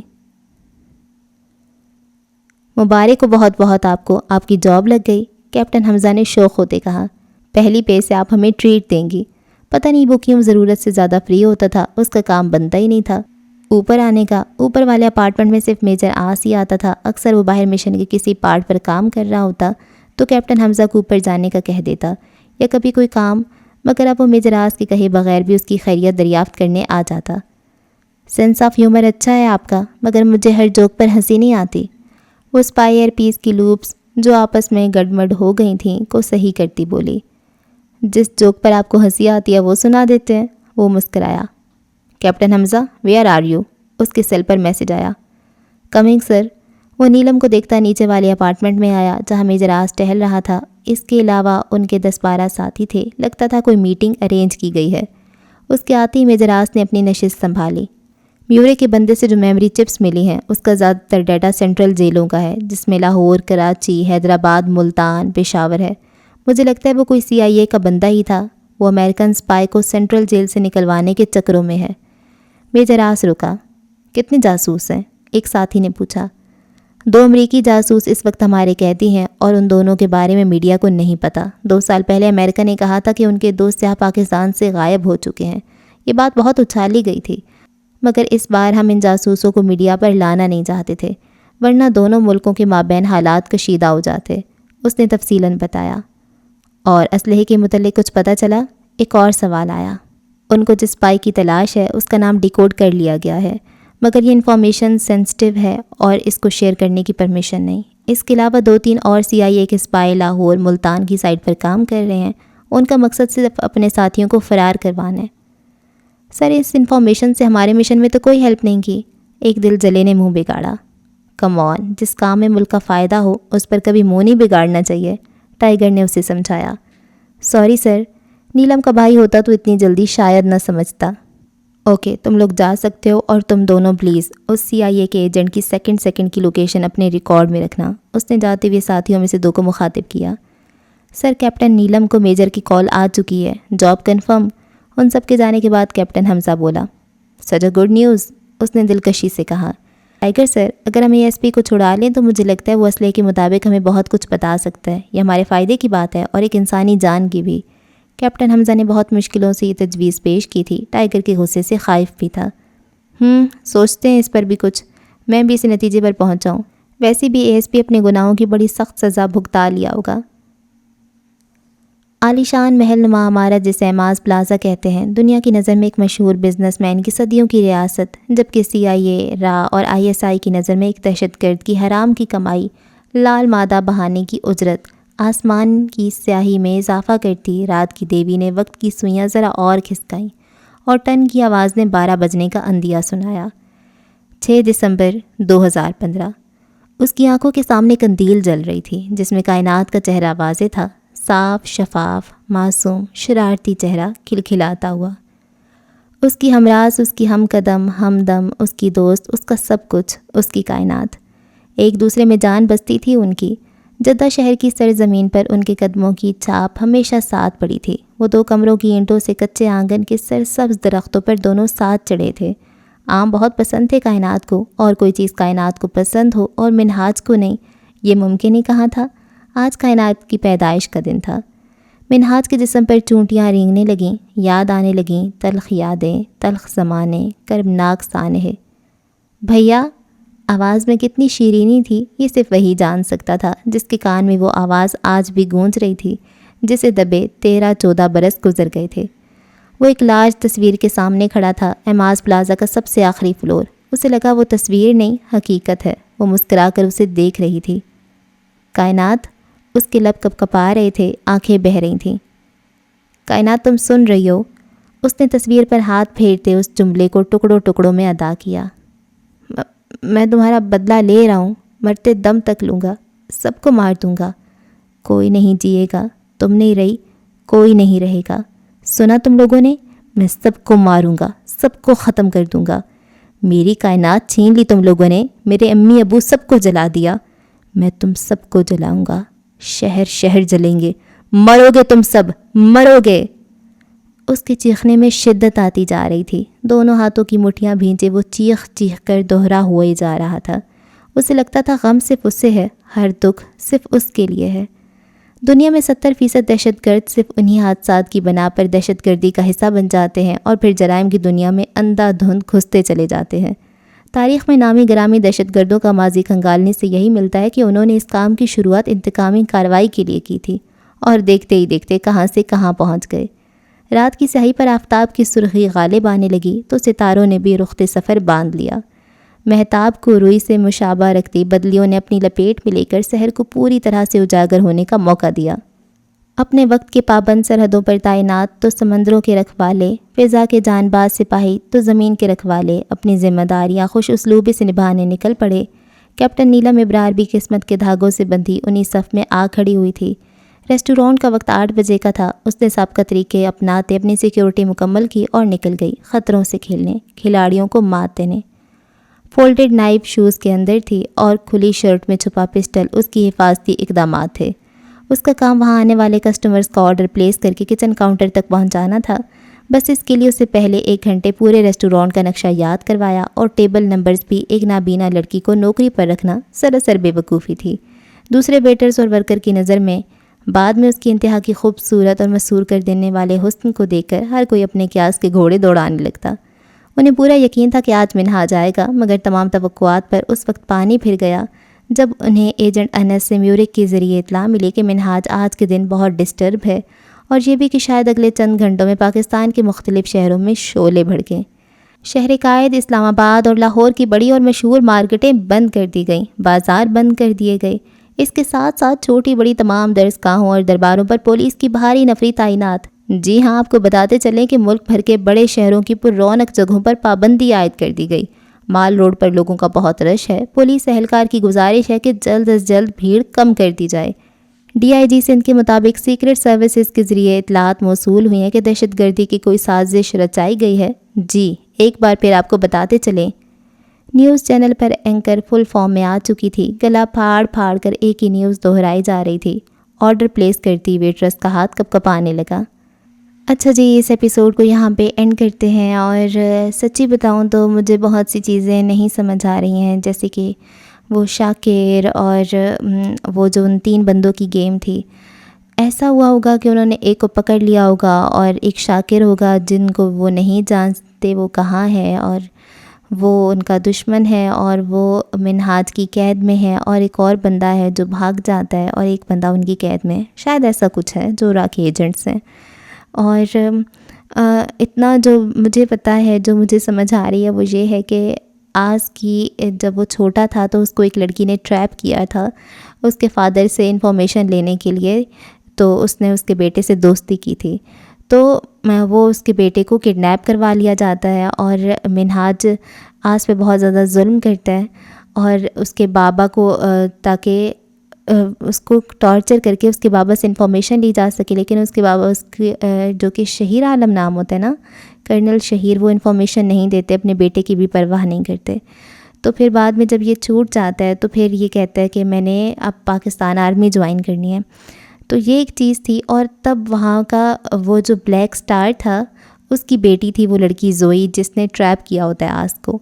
مبارک ہو بہت بہت آپ کو، آپ کی جاب لگ گئی، کیپٹن حمزہ نے شوق ہوتے کہا۔ پہلی پے سے آپ ہمیں ٹریٹ دیں گی۔ پتہ نہیں وہ کیوں ضرورت سے زیادہ فری ہوتا تھا، اس کا کام بنتا ہی نہیں تھا اوپر آنے کا۔ اوپر والے اپارٹمنٹ میں صرف میجر آس ہی آتا تھا۔ اکثر وہ باہر مشن کے کسی پارٹ پر کام کر رہا ہوتا تو کیپٹن حمزہ کو اوپر جانے کا کہہ دیتا، یا کبھی کوئی کام، مگر اب وہ میجر آس کے کہے بغیر بھی اس کی خیریت دریافت کرنے آ جاتا۔ سینس آف ہیومر اچھا ہے آپ کا، مگر مجھے ہر جوک پر ہنسی نہیں آتی۔ وہ اسپائر پیس کی لوپس جو آپس میں گڑمڑ ہو گئی تھیں کو صحیح کرتی بولی۔ جس جوک پر آپ کو ہنسی آتی ہے وہ سنا دیتے ہیں۔ وہ مسکرایا۔ Captain Hamza, where are you? اس کے سیل پر میسج آیا۔ Coming sir. وہ نیلم کو دیکھتا نیچے والے اپارٹمنٹ میں آیا جہاں میجر آس ٹہل رہا تھا۔ اس کے علاوہ ان کے 10-12 ساتھی تھے، لگتا تھا کوئی میٹنگ ارینج کی گئی ہے۔ اس کے آتے ہی میجر آس نے اپنی نشست سنبھالی۔ میورے کے بندے سے جو میموری چپس ملی ہیں اس کا زیادہ تر ڈیٹا سینٹرل جیلوں کا ہے، جس میں لاہور، کراچی، حیدرآباد، ملتان، پشاور ہے۔ مجھے لگتا ہے وہ کوئی CIA کا بندہ ہی تھا۔ وہ امریکن سپائی کو سینٹرل جیل سے نکلوانے کے چکروں میں ہے۔ میجر آس رکا۔ کتنے جاسوس ہیں؟ ایک ساتھی نے پوچھا۔ 2 امریکی جاسوس اس وقت ہمارے قیدی ہیں، اور ان دونوں کے بارے میں میڈیا کو نہیں پتہ۔ 2 سال پہلے امریکہ نے کہا تھا کہ ان کے 2 سیاح پاکستان سے غائب ہو چکے ہیں۔ یہ بات بہت اچھالی گئی تھی، مگر اس بار ہم ان جاسوسوں کو میڈیا پر لانا نہیں چاہتے تھے، ورنہ دونوں ملکوں کے مابین حالات کشیدہ ہو جاتے۔ اس نے تفصیلاً بتایا۔ اور اسلحے کے متعلق کچھ پتہ چلا؟ ایک اور سوال آیا۔ ان کو جس اسپائی کی تلاش ہے اس کا نام ڈیکوڈ کر لیا گیا ہے، مگر یہ انفارمیشن سینسٹیو ہے اور اس کو شیئر کرنے کی پرمیشن نہیں۔ اس کے علاوہ 2-3 اور CIA کے اسپائی لاہور، ملتان کی سائٹ پر کام کر رہے ہیں۔ ان کا مقصد صرف اپنے ساتھیوں کو فرار کروانا ہے۔ سر، اس انفارمیشن سے ہمارے مشن میں تو کوئی ہیلپ نہیں کی۔ ایک دل جلے نے منہ بگاڑا۔ کم آن، جس کام میں ملک کا فائدہ ہو اس پر کبھی منہ نہیں بگاڑنا چاہیے، ٹائیگر نے اسے سمجھایا۔ سوری سر، نیلم کا بھائی ہوتا تو اتنی جلدی شاید نہ سمجھتا۔ اوکے، تم لوگ جا سکتے ہو، اور تم دونوں پلیز اس CIA کے ایجنٹ کی سیکنڈ کی لوکیشن اپنے ریکارڈ میں رکھنا۔ اس نے جاتے ہوئے ساتھیوں میں سے 2 کو مخاطب کیا۔ سر، کیپٹن نیلم کو میجر کی کال آ چکی ہے، جاب کنفرم۔ ان سب کے جانے کے بعد کیپٹن حمزہ بولا۔ سچ اے گڈ نیوز، اس نے دلکشی سے کہا۔ ٹائگر سر، اگر ہم ASP کو چھڑا لیں تو مجھے لگتا ہے وہ اسلحے کے مطابق ہمیں بہت کچھ بتا سکتا ہے. یہ ہمارے فائدے کی بات ہے اور ایک انسانی جان کی بھی. کیپٹن حمزہ نے بہت مشکلوں سے یہ تجویز پیش کی تھی. ٹائگر کے غصے سے خائف بھی تھا. سوچتے ہیں اس پر بھی کچھ. میں بھی اسی نتیجے پر پہنچا ہوں. ویسے بھی ASP اپنے گناہوں کی بڑی سخت سزا بھگتا لیا ہوگا. عالی شان محل نما عمارت جسے ایماز پلازا کہتے ہیں، دنیا کی نظر میں ایک مشہور بزنس مین کی صدیوں کی ریاست، جبکہ CIA، را اور ISI کی نظر میں ایک دہشت گرد کی حرام کی کمائی، لال مادہ بہانے کی اجرت. آسمان کی سیاہی میں اضافہ کرتی رات کی دیوی نے وقت کی سوئیاں ذرا اور کھسکائیں اور ٹن کی آواز نے 12 بجنے کا اندیا سنایا. 6 دسمبر 2015. اس کی آنکھوں کے سامنے قندیل جل رہی تھی جس میں کائنات کا چہرہ واضح تھا، صاف، شفاف، معصوم، شرارتی چہرہ کھلکھلاتا ہوا. اس کی ہمراز، اس کی ہم قدم، ہمدم، اس کی دوست، اس کا سب کچھ، اس کی کائنات. ایک دوسرے میں جان بستی تھی ان کی. جدہ شہر کی سرزمین پر ان کے قدموں کی چھاپ ہمیشہ ساتھ پڑی تھی. وہ 2 کمروں کی اینٹوں سے کچے آنگن کے سرسبز درختوں پر دونوں ساتھ چڑھے تھے. آم بہت پسند تھے کائنات کو، اور کوئی چیز کائنات کو پسند ہو اور منہاج کو نہیں، یہ ممکن ہی کہاں تھا. آج کائنات کی پیدائش کا دن تھا. منہاج کے جسم پر چونٹیاں رینگنے لگیں، یاد آنے لگیں، تلخ یادیں، تلخ زمانے، کربناک سانحے. بھیا، آواز میں کتنی شیرینی تھی یہ صرف وہی جان سکتا تھا جس کے کان میں وہ آواز آج بھی گونج رہی تھی، جسے دبے 13-14 برس گزر گئے تھے. وہ ایک لارج تصویر کے سامنے کھڑا تھا، ایماز پلازا کا سب سے آخری فلور. اسے لگا وہ تصویر نہیں، حقیقت ہے. وہ مسکرا کر اسے دیکھ رہی تھی. کائنات. اس کے لب کپ کپا رہے تھے، آنکھیں بہہ رہی تھیں. کائنات، تم سن رہی ہو؟ اس نے تصویر پر ہاتھ پھیرتے اس جملے کو ٹکڑوں ٹکڑوں میں ادا کیا. میں تمہارا بدلہ لے رہا ہوں، مرتے دم تک لوں گا، سب کو مار دوں گا. کوئی نہیں جیے گا، تم نہیں رہی، کوئی نہیں رہے گا. سنا تم لوگوں نے؟ میں سب کو ماروں گا، سب کو ختم کر دوں گا. میری کائنات چھین لی تم لوگوں نے، میرے امی ابو سب کو جلا دیا. میں تم سب کو جلاؤں گا، شہر شہر جلیں گے، مرو گے تم سب، مرو گے. اس کے چیخنے میں شدت آتی جا رہی تھی. دونوں ہاتھوں کی مٹھیاں بھینچے وہ چیخ چیخ کر دوہرا ہوا ہی جا رہا تھا. اسے لگتا تھا غم صرف اس سے ہے، ہر دکھ صرف اس کے لیے ہے. دنیا میں 70% دہشت گرد صرف انہی حادثات کی بنا پر دہشت گردی کا حصہ بن جاتے ہیں اور پھر جرائم کی دنیا میں اندھا دھند گھستے چلے جاتے ہیں. تاریخ میں نامی گرامی دہشت گردوں کا ماضی کھنگالنے سے یہی ملتا ہے کہ انہوں نے اس کام کی شروعات انتقامی کارروائی کے لیے کی تھی اور دیکھتے ہی دیکھتے کہاں سے کہاں پہنچ گئے. رات کی سیاہی پر آفتاب کی سرخی غالب آنے لگی تو ستاروں نے بھی رخت سفر باندھ لیا. مہتاب کو روئی سے مشابہ رکھتی بدلیوں نے اپنی لپیٹ میں لے کر شہر کو پوری طرح سے اجاگر ہونے کا موقع دیا. اپنے وقت کے پابند سرحدوں پر تعینات تو سمندروں کے رکھوالے، فضا کے جان باز سپاہی تو زمین کے رکھوالے اپنی ذمہ داریاں خوش اسلوبی سے نبھانے نکل پڑے. کیپٹن نیلم ابرار بھی قسمت کے دھاگوں سے بندھی انہی صف میں آ کھڑی ہوئی تھی. ریسٹورانٹ کا وقت 8 بجے کا تھا. اس نے سابقہ طریقے اپناتے اپنی سیکیورٹی مکمل کی اور نکل گئی خطروں سے کھیلنے، کھلاڑیوں کو مات دینے. فولڈڈ نائف شوز کے اندر تھی اور کھلی شرٹ میں چھپا پسٹل اس کی حفاظتی اقدامات تھے. اس کا کام وہاں آنے والے کسٹمرز کا آرڈر پلیس کر کے کچن کاؤنٹر تک پہنچانا تھا. بس اس کے لیے اسے پہلے 1 گھنٹے پورے ریسٹورانٹ کا نقشہ یاد کروایا اور ٹیبل نمبرز بھی ایک نابینا لڑکی کو نوکری پر رکھنا سراسر بے وقوفی تھی. دوسرے ویٹرز اور ورکر کی نظر میں بعد میں اس کی انتہا کی خوبصورت اور مسحور کر دینے والے حسن کو دیکھ کر ہر کوئی اپنے قیاس کے گھوڑے دوڑانے لگتا. انہیں پورا یقین تھا کہ آج منہاج آئے گا، مگر تمام توقعات پر اس وقت پانی پھر گیا جب انہیں ایجنٹ انس سے میورک کے ذریعے اطلاع ملی کہ منہاج آج کے دن بہت ڈسٹرب ہے، اور یہ بھی کہ شاید اگلے چند گھنٹوں میں پاکستان کے مختلف شہروں میں شعلے بھڑکیں. شہر قائد، اسلام آباد اور لاہور کی بڑی اور مشہور مارکیٹیں بند کر دی گئیں، بازار بند کر دیے گئے. اس کے ساتھ ساتھ چھوٹی بڑی تمام درسگاہوں اور درباروں پر پولیس کی بھاری نفری تعینات. جی ہاں، آپ کو بتاتے چلیں کہ ملک بھر کے بڑے شہروں کی پر رونق جگہوں پر پابندی عائد کر دی گئی. مال روڈ پر لوگوں کا بہت رش ہے. پولیس اہلکار کی گزارش ہے کہ جلد از جلد بھیڑ کم کر دی جائے. DIG سندھ کے مطابق سیکرٹ سروسز کے ذریعے اطلاعات موصول ہوئی ہیں کہ دہشت گردی کی کوئی سازش رچائی گئی ہے. جی ایک بار پھر آپ کو بتاتے چلیں. نیوز چینل پر اینکر فل فارم میں آ چکی تھی. گلا پھاڑ پھاڑ کر ایک ہی نیوز دہرائی جا رہی تھی. آرڈر پلیس کرتی ویٹرس کا ہاتھ کپ کپانے لگا. اچھا جی، اس ایپیسوڈ کو یہاں پہ اینڈ کرتے ہیں، اور سچی بتاؤں تو مجھے بہت سی چیزیں نہیں سمجھ آ رہی ہیں، جیسے کہ وہ شاکر اور وہ جو ان 3 بندوں کی گیم تھی. ایسا ہوا ہوگا کہ انہوں نے ایک کو پکڑ لیا ہوگا اور ایک شاکر ہوگا جن کو وہ نہیں جانتے وہ کہاں ہے، اور وہ ان کا دشمن ہے اور وہ منہاج کی قید میں ہے، اور ایک اور بندہ ہے جو بھاگ جاتا ہے اور ایک بندہ ان کی قید میں ہے. شاید ایسا کچھ ہے جو راکی ایجنٹس ہیں. اور اتنا جو مجھے پتہ ہے، جو مجھے سمجھ آ رہی ہے وہ یہ ہے کہ آس کی جب وہ چھوٹا تھا تو اس کو ایک لڑکی نے ٹریپ کیا تھا اس کے فادر سے انفارمیشن لینے کے لیے، تو اس نے اس کے بیٹے سے دوستی کی تھی. تو وہ اس کے بیٹے کو کڈنیپ کروا لیا جاتا ہے، اور منہاج آس پہ بہت زیادہ ظلم کرتا ہے، اور اس کے بابا کو تاکہ اس کو ٹارچر کر کے اس کے بابا سے انفارمیشن لی جا سکے، لیکن اس کے بابا اس کے جو کہ شہیر عالم نام ہوتا ہے نا، کرنل شہیر، وہ انفارمیشن نہیں دیتے، اپنے بیٹے کی بھی پرواہ نہیں کرتے. تو پھر بعد میں جب یہ چھوٹ جاتا ہے تو پھر یہ کہتا ہے کہ میں نے اب پاکستان آرمی جوائن کرنی ہے. تو یہ ایک چیز تھی. اور تب وہاں کا وہ جو بلیک سٹار تھا اس کی بیٹی تھی وہ لڑکی زوئی، جس نے ٹریپ کیا ہوتا ہے آس کو.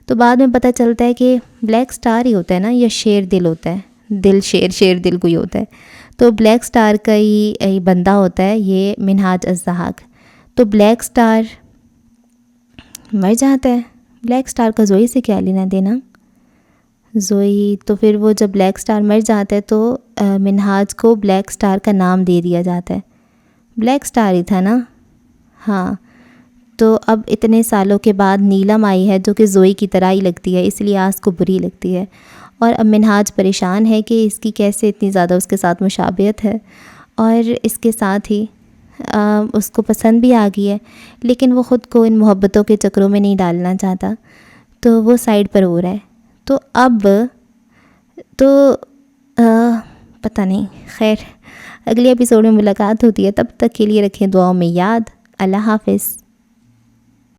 تو بعد میں پتہ چلتا ہے کہ بلیک سٹار ہی ہوتا ہے نا، یا شیر دل ہوتا ہے، دل شیر دل کوئی ہوتا ہے. تو بلیک سٹار کا ہی بندہ ہوتا ہے یہ منہاج الزحاق. تو بلیک سٹار مر جاتا ہے. بلیک سٹار کا زوئی سے کیا لینا دینا؟ زوئی تو پھر وہ جب بلیک سٹار مر جاتا ہے تو منہاج کو بلیک سٹار کا نام دے دیا جاتا ہے. بلیک سٹار ہی تھا نا؟ ہاں. تو اب اتنے سالوں کے بعد نیلم آئی ہے جو کہ زوئی کی طرح ہی لگتی ہے، اس لیے آس کو بری لگتی ہے. اور اب منہاج پریشان ہے کہ اس کی کیسے اتنی زیادہ اس کے ساتھ مشابہت ہے، اور اس کے ساتھ ہی اس کو پسند بھی آ گئی ہے، لیکن وہ خود کو ان محبتوں کے چکروں میں نہیں ڈالنا چاہتا، تو وہ سائڈ پر ہو رہا ہے. تو اب تو پتہ نہیں، خیر اگلے ایپیسوڈ میں ملاقات ہوتی ہے. تب تک کے لیے رکھیں دعاؤں میں یاد. اللہ حافظ.